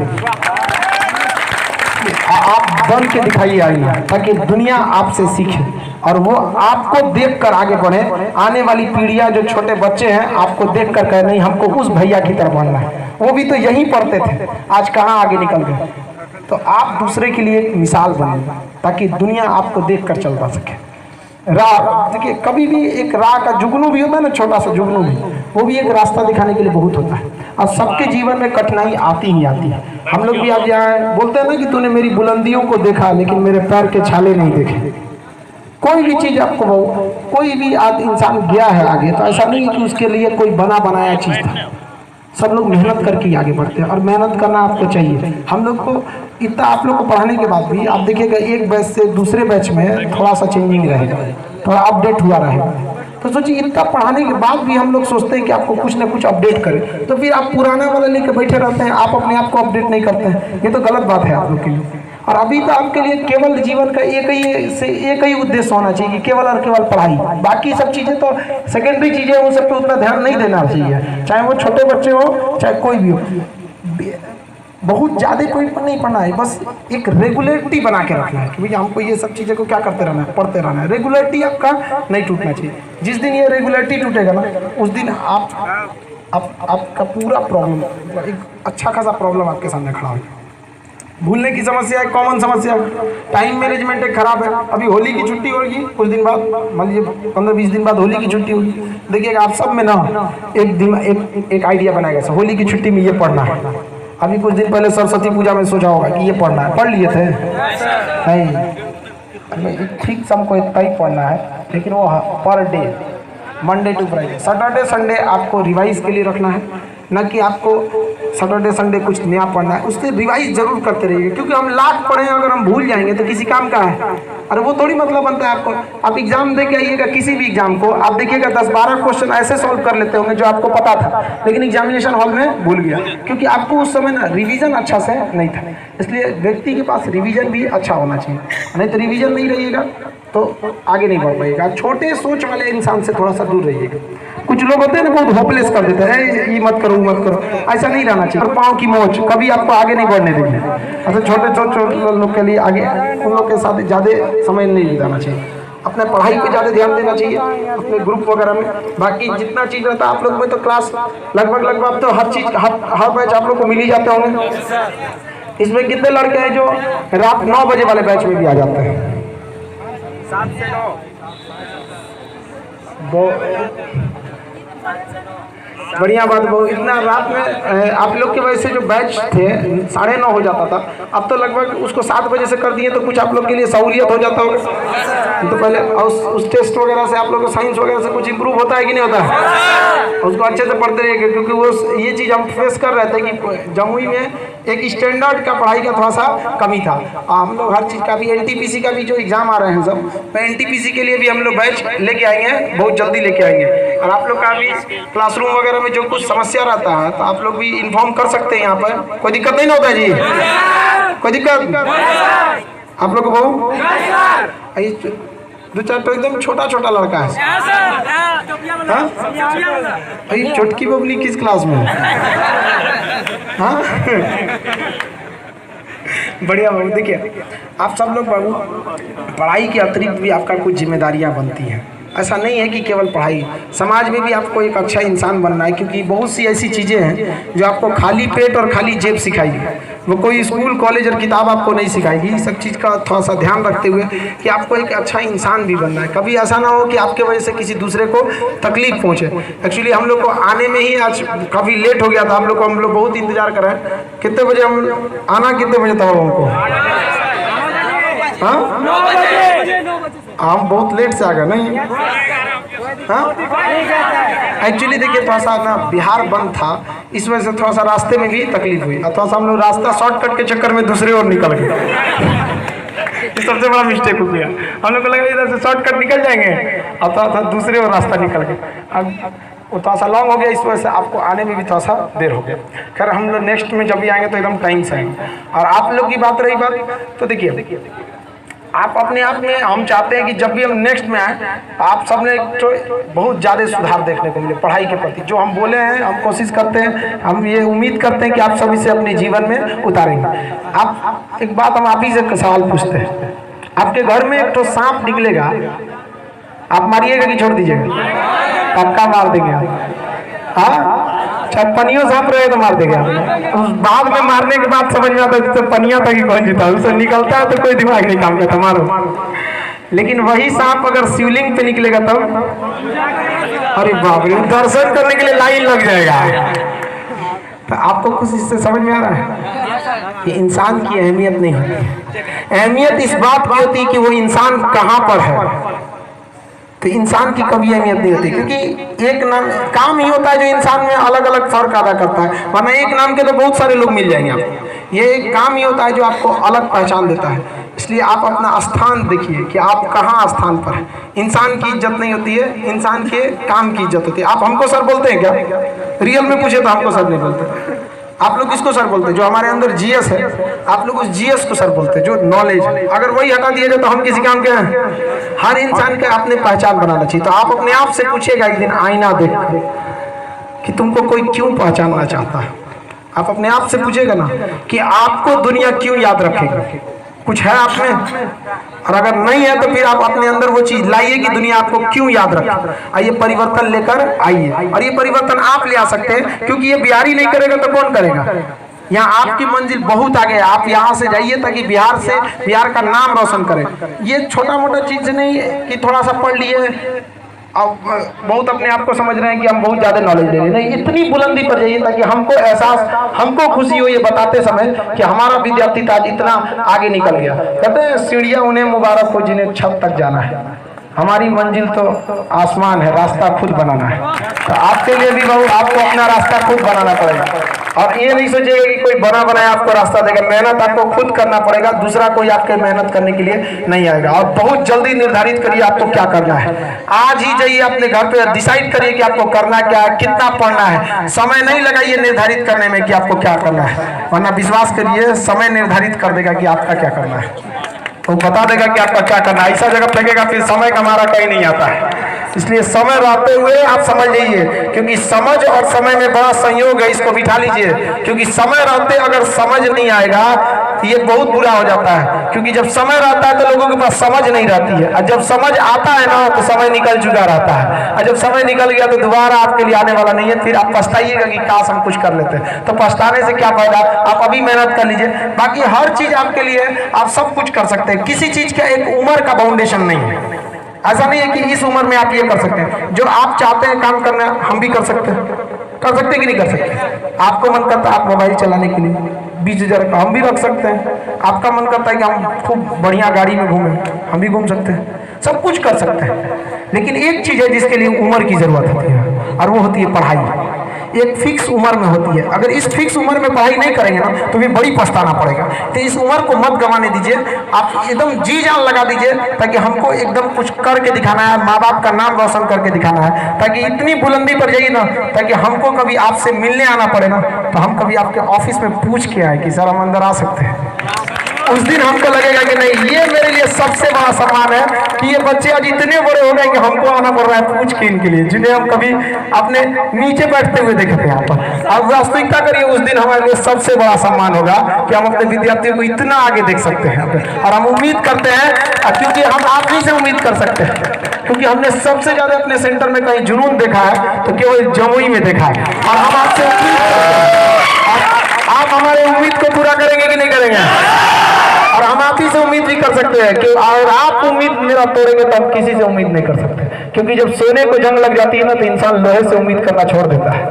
आप बन के दिखाइए आईना, ताकि दुनिया आपसे सीखे और वो आपको देखकर आगे बढ़े। आने वाली पीढ़ियां जो छोटे बच्चे हैं आपको देखकर कहे नहीं हमको उस भैया की तरफ बढ़ना है, वो भी तो यहीं पढ़ते थे, आज कहाँ आगे निकल गए। तो आप दूसरे के लिए एक मिसाल बनिए ताकि दुनिया आपको देखकर चलता सके। राह देखिए, कभी भी एक राह का जुगनू भी होता है ना, छोटा सा जुगनू भी, वो भी एक रास्ता दिखाने के लिए बहुत होता है। और सबके जीवन में कठिनाई आती ही आती है। हम लोग भी आज यहाँ बोलते हैं ना कि तूने मेरी बुलंदियों को देखा लेकिन मेरे पैर के छाले नहीं देखे। कोई भी चीज़ आपको, कोई भी आज इंसान गया है आगे तो ऐसा नहीं कि उसके लिए कोई बना बनाया चीज़ था। सब लोग मेहनत करके आगे बढ़ते हैं और मेहनत करना आपको चाहिए। हम लोग को इतना, आप लोग को पढ़ाने के बाद भी आप देखिएगा एक बैच से दूसरे बैच में थोड़ा सा चेंजिंग रहेगा, थोड़ा अपडेट हुआ रहेगा। तो सोचिए इतना पढ़ाने के बाद भी हम लोग सोचते हैं कि आपको कुछ ना कुछ अपडेट करें, तो फिर आप पुराना वाला लेकर बैठे रहते हैं, आप अपने आप को अपडेट नहीं करते हैं। ये तो गलत बात है आप लोग के लिए। और अभी तो आपके लिए केवल जीवन का एक ही उद्देश्य होना चाहिए कि केवल और केवल पढ़ाई। बाकी सब चीज़ें तो सेकेंडरी चीज़ें, उन सब पे उतना ध्यान नहीं देना चाहिए, चाहे वो छोटे बच्चे हो चाहे कोई भी हो। बहुत ज़्यादा कोई नहीं पढ़ना है, बस एक रेगुलरिटी बना के रखना है कि भैया हमको ये सब चीज़ें को क्या करते रहना है, पढ़ते रहना है। रेगुलरिटी आपका नहीं टूटना चाहिए। जिस दिन ये रेगुलरिटी टूटेगा ना उस दिन आपका पूरा प्रॉब्लम, एक अच्छा खासा प्रॉब्लम आपके सामने खड़ा होगा। भूलने की समस्या है, कॉमन समस्या। टाइम मैनेजमेंट एक खराब है। अभी होली की छुट्टी होगी कुछ दिन बाद, मान लीजिए 15-20 दिन बाद होली की छुट्टी होगी। देखिएगा आप सब में ना एक आइडिया बनाएगा, होली की छुट्टी में ये पढ़ना है। अभी कुछ दिन पहले सरस्वती पूजा में सोचा होगा कि ये पढ़ना है, पढ़ लिए थे नहीं, ठीक हमको इतना ही पढ़ना है, लेकिन वो per day, Monday to Friday, Saturday Sunday आपको रिवाइज के लिए रखना है, न कि आपको सैटरडे संडे कुछ नया पढ़ना है। उससे रिवाइज जरूर करते रहिए, क्योंकि हम लाख पढ़े अगर हम भूल जाएंगे तो किसी काम का है। अरे वो थोड़ी मतलब बनता है आपको। आप एग्जाम दे के आइएगा, किसी भी एग्जाम को आप देखिएगा 10-12 क्वेश्चन ऐसे सॉल्व कर लेते होंगे जो आपको पता था, लेकिन एग्जामिनेशन हॉल में भूल गया, क्योंकि आपको उस समय ना रिवीजन अच्छा से नहीं था। इसलिए व्यक्ति के पास रिवीजन भी अच्छा होना चाहिए, नहीं तो रिवीजन नहीं रहिएगा तो आगे नहीं बढ़ पाएगा। छोटे सोच वाले इंसान से थोड़ा सा दूर रहिएगा। कुछ लोग होते हैं ना बहुत होपलेस कर देते हैं, ये मत करो मत करो, ऐसा नहीं रहना चाहिए। और पाँव की मोच कभी आपको आगे नहीं बढ़ने देंगे। ऐसे छोटे लोग के लिए आगे, उन लोग के साथ ज़्यादा समय नहीं बिताना चाहिए। अपने पढ़ाई पे ज़्यादा ध्यान देना चाहिए, अपने ग्रुप वगैरह में। बाकी जितना चीज़ रहता है आप लोग में तो क्लास लगभग तो हर चीज़ हर बैच आप लोग को मिल ही जाते होंगे। इसमें कितने लड़के हैं जो रात 9 बजे वाले बैच में भी आ जाते हैं? 7 से 9 बढ़िया बात। बहुत इतना रात में आप लोग की वजह से जो बैच थे 9:30 हो जाता था, अब तो लगभग उसको 7 बजे से कर दिए, तो कुछ आप लोग के लिए सहूलियत हो जाता होगा। तो पहले उस टेस्ट वगैरह से आप लोग को साइंस वगैरह से कुछ इंप्रूव होता है कि नहीं होता है? उसको अच्छे से पढ़ते रहिए, क्योंकि वो ये चीज़ हम फेस कर रहे थे कि जमुई में एक स्टैंडर्ड का पढ़ाई का थोड़ा सा कमी था। हम लोग हर चीज़ का भी NTPC का भी जो एग्ज़ाम आ रहे हैं सब, तो NTPC के लिए भी हम लोग बैच लेके आएंगे, बहुत जल्दी लेके आएंगे। और आप लोग का भी क्लासरूम वगैरह में जो कुछ समस्या रहता है तो आप लोग भी इन्फॉर्म कर सकते हैं। यहाँ पर कोई दिक्कत नहीं ना होता है जी? कोई दिक्कत आप लोग को? दो चार तो एकदम छोटा छोटा लड़का है। भाई चुटकी बबली किस क्लास में? हाँ बढ़िया बाबू। देखिए आप सब लोग बाबू, पढ़ाई के अतिरिक्त भी आपका कुछ जिम्मेदारियां बनती हैं। ऐसा नहीं है कि केवल पढ़ाई, समाज में भी आपको एक अच्छा इंसान बनना है, क्योंकि बहुत सी ऐसी चीज़ें हैं जो आपको खाली पेट और खाली जेब सिखाएगी। वो कोई स्कूल कॉलेज और किताब आपको नहीं सिखाएगी। इस सब चीज़ का थोड़ा सा ध्यान रखते हुए कि आपको एक अच्छा इंसान भी बनना है। कभी ऐसा ना हो कि आपके वजह से किसी दूसरे को तकलीफ पहुँचे। एक्चुअली हम लोग को आने में ही आज काफ़ी लेट हो गया था। हम लोग बहुत इंतज़ार कर रहे हैं। कितने बजे हम आना, कितने बजे था हमको? हाँ 9 बजे। हम बहुत लेट से आ गए नहीं? हाँ एक्चुअली देखिए थोड़ा सा ना बिहार बंद था, इस वजह से थोड़ा सा रास्ते में भी तकलीफ हुई, और थोड़ा सा हम लोग रास्ता शॉर्टकट के चक्कर में दूसरे ओर निकल गए। सबसे बड़ा मिस्टेक हो गया। हम लोग को लगा इधर से शॉर्टकट निकल जाएंगे, और थोड़ा सा दूसरे ओर रास्ता निकल गए। अब वो थोड़ा सा लॉन्ग हो गया, इस वजह से आपको आने में भी थोड़ा सा देर हो गया। खैर हम लोग नेक्स्ट में जब भी आएंगे तो एकदम टाइम से आएंगे। और आप लोग की बात रही बात, तो देखिए आप अपने आप में, हम चाहते हैं कि जब भी हम नेक्स्ट में आए आप सब ने तो बहुत ज़्यादा सुधार देखने को मिले पढ़ाई के प्रति। जो हम बोले हैं हम कोशिश करते हैं, हम ये उम्मीद करते हैं कि आप सभी से अपने जीवन में उतारेंगे। आप एक बात हम आप ही से सवाल पूछते हैं, आपके घर में एक तो सांप निकलेगा, आप मारिएगा कि छोड़ दीजिएगा? पक्का मार देंगे। हाँ चाहे पनियों सांप रहे तो मार देगा। बाद में मारने के बाद समझ में आता है तो पनिया तक ही कौन जीता, उससे निकलता है तो कोई दिमाग नहीं काम करता, मारो। लेकिन वही सांप अगर शिवलिंग पे निकलेगा तब, अरे बाप रे, दर्शन करने के लिए लाइन लग जाएगा। तो आपको कुछ इससे समझ में आ रहा है कि इंसान की अहमियत नहीं होती। अहमियत इस बात की होती है कि वो इंसान कहाँ पर है। तो इंसान की कभी अहमियत नहीं होती, क्योंकि एक नाम काम ही होता है जो इंसान में अलग अलग फर्क अदा करता है। वरना एक नाम के तो बहुत सारे लोग मिल जाएंगे आपको। ये एक काम ही होता है जो आपको अलग पहचान देता है। इसलिए आप अपना स्थान देखिए कि आप कहाँ स्थान पर हैं। इंसान की इज्जत नहीं होती है, इंसान के काम की इज्जत होती है। आप हमको सर बोलते हैं क्या? रियल में पूछे तो हमको सर नहीं बोलते। आप लोग किसको सर बोलते हैं? जो हमारे अंदर जीएस है, आप लोग उस जीएस को सर बोलते हैं, जो नॉलेज है। अगर वही हटा दिया जाए तो हम किसी काम के हैं? हर इंसान का अपने पहचान बनाना चाहिए। तो आप अपने आप से पूछिएगा एक दिन आईना देख कि तुमको कोई क्यों पहचानना चाहता है। आप अपने आप से पूछेगा ना कि आपको दुनिया क्यों याद रखेगी, कुछ है आप में? और अगर नहीं है तो फिर आप अपने अंदर वो चीज लाइए कि दुनिया आपको क्यों याद रखे। आइए परिवर्तन लेकर आइए, और ये परिवर्तन आप ले आ सकते हैं, क्योंकि ये बिहारी नहीं करेगा तो कौन करेगा? यहाँ आपकी मंजिल बहुत आगे है। आप यहाँ से जाइए ताकि बिहार का नाम रोशन करें। ये छोटा मोटा चीज नहीं है कि थोड़ा सा पढ़ लिए अब बहुत अपने आप को समझ रहे हैं कि हम बहुत ज्यादा नॉलेज ले रहे हैं। नहीं, इतनी बुलंदी पर जाइए ताकि हमको एहसास, हमको खुशी हो ये बताते समय कि हमारा विद्यार्थी आज इतना आगे निकल गया। कहते हैं सीढ़ियाँ उन्हें मुबारक हो जिन्हें छत तक जाना है। हमारी मंजिल तो आसमान है, रास्ता खुद बनाना है। तो आपके लिए भी बहू आपको अपना रास्ता खुद बनाना पड़ेगा। और ये नहीं सोचिएगा कि कोई बना बनाया आपको रास्ता देगा। मेहनत आपको खुद करना पड़ेगा, दूसरा कोई आपके मेहनत करने के लिए नहीं आएगा। और बहुत जल्दी निर्धारित करिए आपको क्या करना है। आज ही जाइए अपने घर पे, डिसाइड करिए कि आपको करना क्या है, कितना पढ़ना है। समय नहीं लगाइए निर्धारित करने में कि आपको क्या करना है, वरना विश्वास करिए समय निर्धारित कर देगा कि आपका क्या करना है। तो बता देगा कि आपका क्या करना है। ऐसा जगह फेंकेगा फिर समय का हमारा कहीं नहीं आता है। इसलिए समय रहते हुए आप समझ लीजिए, क्योंकि समझ और समय में बड़ा संयोग है, इसको बिठा लीजिए। क्योंकि समय रहते अगर समझ नहीं आएगा तो ये बहुत बुरा हो जाता है। क्योंकि जब समय रहता है तो लोगों के पास समझ नहीं रहती है, और जब समझ आता है ना तो समय निकल चुका रहता है। और जब समय निकल गया तो दोबारा आपके लिए आने वाला नहीं है। फिर आप पछताइएगा कि काश हम कुछ कर लेते। तो पछताने से क्या फायदा? आप अभी मेहनत कर लीजिए। बाकी हर चीज आपके लिए, आप सब कुछ कर सकते हैं। किसी चीज का एक उम्र का बाउंडेशन नहीं है। ऐसा नहीं है कि इस उम्र में आप ये कर सकते हैं। जो आप चाहते हैं काम करना हम भी कर सकते हैं। कर सकते कि नहीं कर सकते? आपको मन करता है आप मोबाइल चलाने के लिए 20,000 का, हम भी रख सकते हैं। आपका मन करता है कि हम खूब बढ़िया गाड़ी में घूमें, हम भी घूम सकते हैं, सब कुछ कर सकते हैं। लेकिन एक चीज़ है जिसके लिए उम्र की ज़रूरत होती है, और वो होती है पढ़ाई। एक फिक्स उम्र में होती है, अगर इस फिक्स उम्र में पढ़ाई नहीं करेंगे ना तो भी बड़ी पछताना पड़ेगा। तो इस उम्र को मत गंवाने दीजिए, आप एकदम जी जान लगा दीजिए, ताकि हमको एकदम कुछ करके दिखाना है, माँ बाप का नाम रोशन करके दिखाना है, ताकि इतनी बुलंदी पर जाइए ना, ताकि हमको कभी आपसे मिलने आना पड़े ना, तो हम कभी आपके ऑफिस में पूछ के आए कि सर हम अंदर आ सकते हैं। उस दिन हमको लगेगा कि नहीं, ये मेरे लिए सबसे बड़ा सम्मान है कि ये बच्चे आज इतने बड़े हो गए कि हमको आना पड़ रहा है पूछ के इनके लिए, जिन्हें हम कभी अपने नीचे बैठते हुए देखते हैं यहाँ पर। अब वास्तविकता करिए, उस दिन हमारे लिए सबसे बड़ा सम्मान होगा कि हम अपने विद्यार्थियों को इतना आगे देख सकते हैं। और हम उम्मीद करते हैं, क्योंकि हम आप ही से उम्मीद कर सकते हैं, क्योंकि हमने सबसे ज्यादा अपने सेंटर में कहीं जुनून देखा है तो केवल जमुई में देखा है। और हम आपसे आप हमारे उम्मीद को पूरा करेंगे कि नहीं करेंगे? और हम आप ही से उम्मीद भी कर सकते हैं कि अगर आप उम्मीद मेरा तोड़ेंगे तो हम किसी से उम्मीद नहीं कर सकते, क्योंकि जब सोने को जंग लग जाती है ना तो इंसान लोहे से उम्मीद करना छोड़ देता है।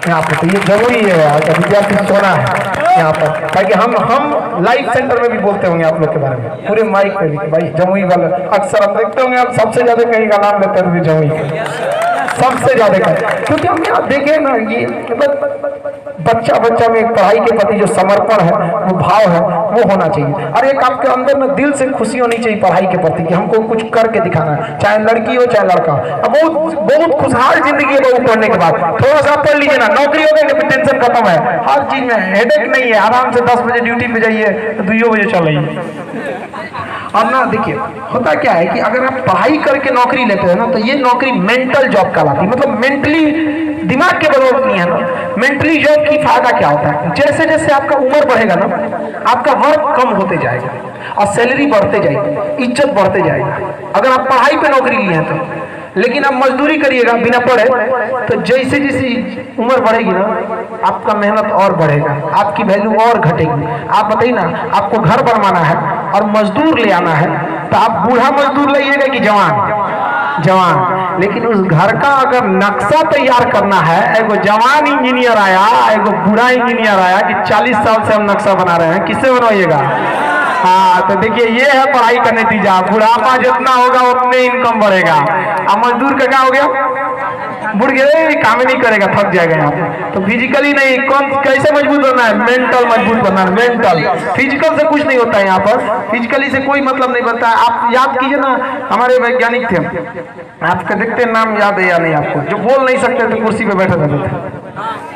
यहाँ पर तो ये जरूरी है कि विद्यार्थी सोना है यहाँ पर, ताकि हम लाइव सेंटर में भी बोलते होंगे आप लोग के बारे में, पूरे माइक पे भी, भाई जमुई वाले अक्सर हम देखते होंगे, आप सबसे ज्यादा कहीं का नाम लेते हैं जमुई सबसे ज्यादा का, क्योंकि हम यहाँ देखे ना, ये मतलब बच्चा बच्चा में पढ़ाई के प्रति जो समर्पण है, वो भाव है, वो होना चाहिए। और एक आपके अंदर में दिल से खुशी होनी चाहिए पढ़ाई के प्रति कि हमको कुछ करके दिखाना है, चाहे लड़की हो चाहे लड़का। अब बहुत खुशहाल जिंदगी है वो पढ़ने के बाद। थोड़ा सा पढ़ लीजिए ना, नौकरी हो गई तो टेंशन खत्म है, हर चीज में हेडेक नहीं है, आराम से 10 बजे ड्यूटी पे जाइए तो 2 बजे चल रही। और ना देखिए होता क्या है कि अगर आप पढ़ाई करके नौकरी लेते हैं ना तो ये नौकरी मेंटल जॉब कहलाती है, मतलब मेंटली दिमाग के बदौलत नहीं है ना। मेंटली जॉब की फायदा क्या होता है, जैसे जैसे आपका उम्र बढ़ेगा ना, आपका वर्क कम होते जाएगा और सैलरी बढ़ते जाएगी, इज्जत बढ़ते जाएगा। अगर आप पढ़ाई पे नौकरी लिए हैं तो, लेकिन आप मजदूरी करिएगा बिना पढ़े तो जैसे जैसे उम्र बढ़ेगी ना आपका मेहनत और बढ़ेगा, आपकी वैल्यू और घटेगी। आप बताइए ना, आपको घर बनवाना है और मजदूर ले आना है तो आप बूढ़ा मजदूर लाइएगा कि जवान, लेकिन उस घर का अगर नक्शा तैयार करना है, एगो जवान इंजीनियर आया, एगो बूढ़ा इंजीनियर आया कि 40 साल से हम नक्शा बना रहे हैं, किससे बनवाइएगा? हाँ, तो देखिए ये है पढ़ाई का नतीजा। बुढ़ापा जितना होगा उतने इनकम बढ़ेगा। अब मजदूर का क्या हो गया, बुढ़ गया, काम ही नहीं करेगा, थक जाएगा यहाँ पे। तो फिजिकली नहीं, कौन कैसे मजबूत बनना है? मेंटल मजबूत बनना है, मेंटल। फिजिकल से कुछ नहीं होता है यहाँ पर, फिजिकली से कोई मतलब नहीं बनता है। आप याद कीजिए ना, हमारे वैज्ञानिक थे, आपका देखते नाम याद है या नहीं आपको, जो बोल नहीं सकते थे कुर्सी पे बैठे रहते थे,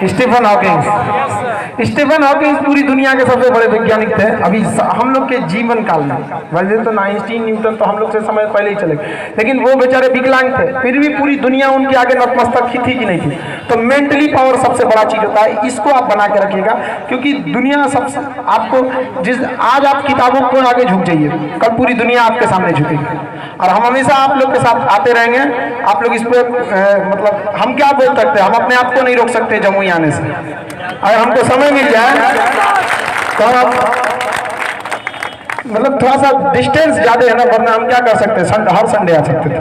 स्टीफन हॉकिंग। स्टीफन हॉकिंग पूरी दुनिया के सबसे बड़े वैज्ञानिक थे। अभी हम लोग के जीवन काल में, वैसे तो आइंस्टीन न्यूटन तो हम लोग से समय पहले ही चले, लेकिन वो बेचारे विकलांग थे, फिर भी पूरी दुनिया उनके आगे नतमस्तक थी कि नहीं थी। तो मेंटली पावर सबसे बड़ा चीज होता है, इसको आप बना के रखिएगा, क्योंकि दुनिया सबसे आपको आज आप किताबों को आगे झुक जाइए, कल पूरी दुनिया आपके सामने झुकेगी। और हम हमेशा आप लोग के साथ आते रहेंगे। आप लोग इस पर मतलब हम क्या बोल सकते हैं, हम अपने आप को नहीं रोक सकते जमुई आने से। अगर हमको समय मिल जाए तो आप मतलब थोड़ा सा डिस्टेंस ज्यादा है ना, वरना हम क्या कर सकते हैं, हर संडे आ सकते थे,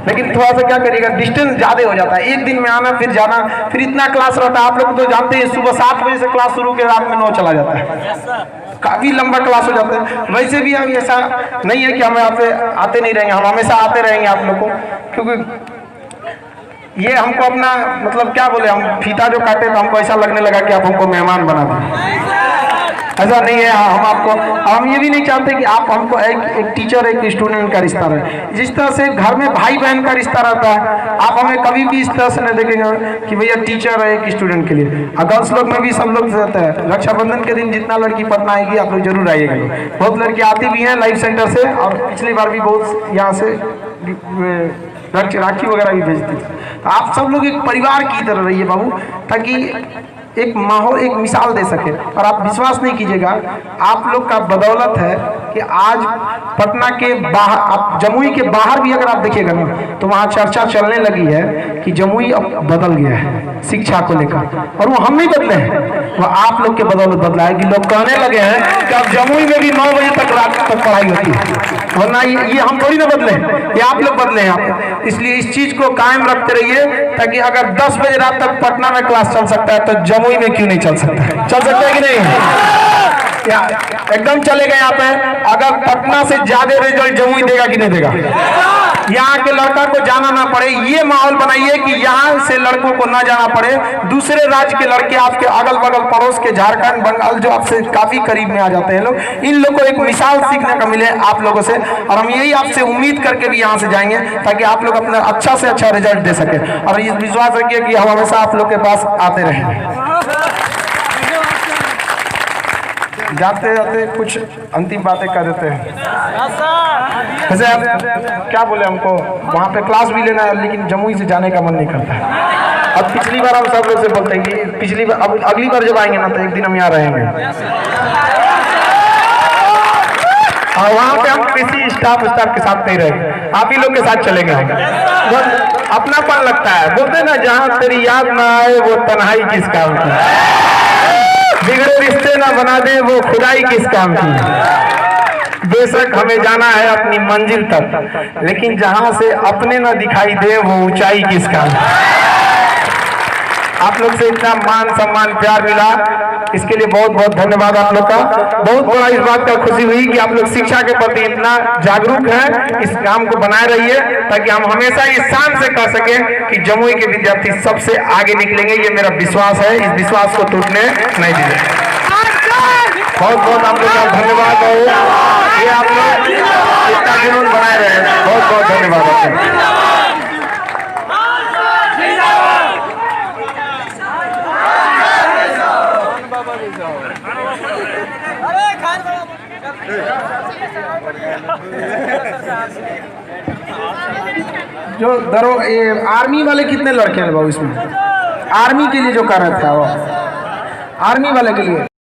लेकिन थोड़ा सा क्या करिएगा, डिस्टेंस ज्यादा हो जाता है, एक दिन में आना फिर जाना, फिर इतना क्लास रहता है। आप लोग तो जानते हैं सुबह 7 बजे से क्लास शुरू के रात में 9 चला जाता है, काफी लंबा क्लास हो जाता है। वैसे भी हम ऐसा नहीं है कि हम यहाँ पे आते नहीं रहेंगे, हम हमेशा आते रहेंगे आप लोग को, क्योंकि ये हमको अपना मतलब क्या बोले, हम फीता जो काटे तो हमको ऐसा लगने लगा कि आप हमको मेहमान बना दें, ऐसा नहीं है। हम ये भी नहीं चाहते कि आप हमको एक टीचर एक स्टूडेंट का रिश्ता रहे। जिस तरह से घर में भाई बहन का रिश्ता रहता है, आप हमें कभी भी इस तरह से नहीं देखेंगे कि भैया टीचर है एक स्टूडेंट के लिए। गर्ल्स लोग में भी सब लोग रहता है, रक्षाबंधन के दिन जितना लड़की पढ़ना आएगी आप लोग जरूर आइएगा। बहुत लड़की आती भी हैं लाइव सेंटर से, और पिछली बार भी बहुत यहाँ से राखी वगैरह भी भेजती थी। तो आप सब लोग एक परिवार की तरह रहिए बाबू, ताकि एक माहौल एक मिसाल दे सके। और आप विश्वास नहीं कीजिएगा, आप लोग का बदौलत है कि आज पटना के बाहर, आप जमुई के बाहर भी अगर आप देखिएगा ना तो वहाँ चर्चा चलने लगी है कि जमुई अब बदल गया है शिक्षा को लेकर। और वो हम नहीं बदले हैं, वो आप लोग के बदौलत बदला है कि लोग कहने लगे हैं कि अब जमुई में भी 9 बजे तक रात तक पढ़ाई होती है। वरना ये हम थोड़ी ना बदले, ये आप लोग बदले हैं। इसलिए इस चीज को कायम रखते रहिए, ताकि अगर 10 बजे रात तक पटना में क्लास चल सकता है तो जमुई में क्यों नहीं चल सकता है? चल सकता है कि नहीं? एकदम चलेगा। यहाँ पे अगर पटना से ज्यादा रिजल्ट जमुई देगा कि नहीं देगा? यहाँ के लड़का को जाना ना पड़े, ये माहौल बनाइए कि यहाँ से लड़कों को ना जाना पड़े। दूसरे राज्य के लड़के आपके अगल बगल पड़ोस के झारखंड बंगाल जो आपसे काफी करीब में आ जाते हैं लोग, इन लोग को एक मिसाल सीखने का मिले आप लोगों से। और हम यही आपसे उम्मीद करके भी यहाँ से जाएंगे ताकि आप लोग अपना अच्छा से अच्छा रिजल्ट दे सके। और ये विश्वास रखिए कि हम हमेशा आप लोग के पास आते रहेंगे। जाते जाते कुछ अंतिम बातें कर देते हैं। वैसे आप क्या बोले, हमको वहाँ पे क्लास भी लेना है लेकिन जमुई से जाने का मन नहीं करता है। अब पिछली बार हम सब लोग से बोलते हैं कि पिछली बार, अब अगली बार जब आएंगे ना तो एक दिन हम यहाँ रहेंगे और वहाँ पे हम किसी स्टाफ के साथ नहीं रहेंगे, आप ही लोग के साथ चलेंगे। अपनापन लगता है, बोलते ना जहाँ तेरी याद ना आए वो तन्हाई किस काम की, बिगड़े रिश्ते ना बना दे वो खुदाई किस काम की। बेशक हमें जाना है अपनी मंजिल तक, लेकिन जहां से अपने ना दिखाई दे वो ऊंचाई किस काम की। आप लोग से इतना मान सम्मान प्यार मिला, इसके लिए बहुत बहुत धन्यवाद आप लोग का। बहुत बड़ा इस बात का खुशी हुई कि आप लोग शिक्षा के प्रति इतना जागरूक हैं। इस काम को बनाए रहिए ताकि हम हमेशा इस शान से कह सकें कि जमुई के विद्यार्थी सबसे आगे निकलेंगे। ये मेरा विश्वास है, इस विश्वास को टूटने नहीं दीजिए। बहुत बहुत आप लोग का धन्यवाद और ये आप लोग इतना जुनून बनाए रहे, बहुत बहुत धन्यवाद आपको। जो दरो आर्मी वाले कितने लड़के हैं बाबू इसमें? आर्मी के लिए जो कर रहा था वो आर्मी वाले के लिए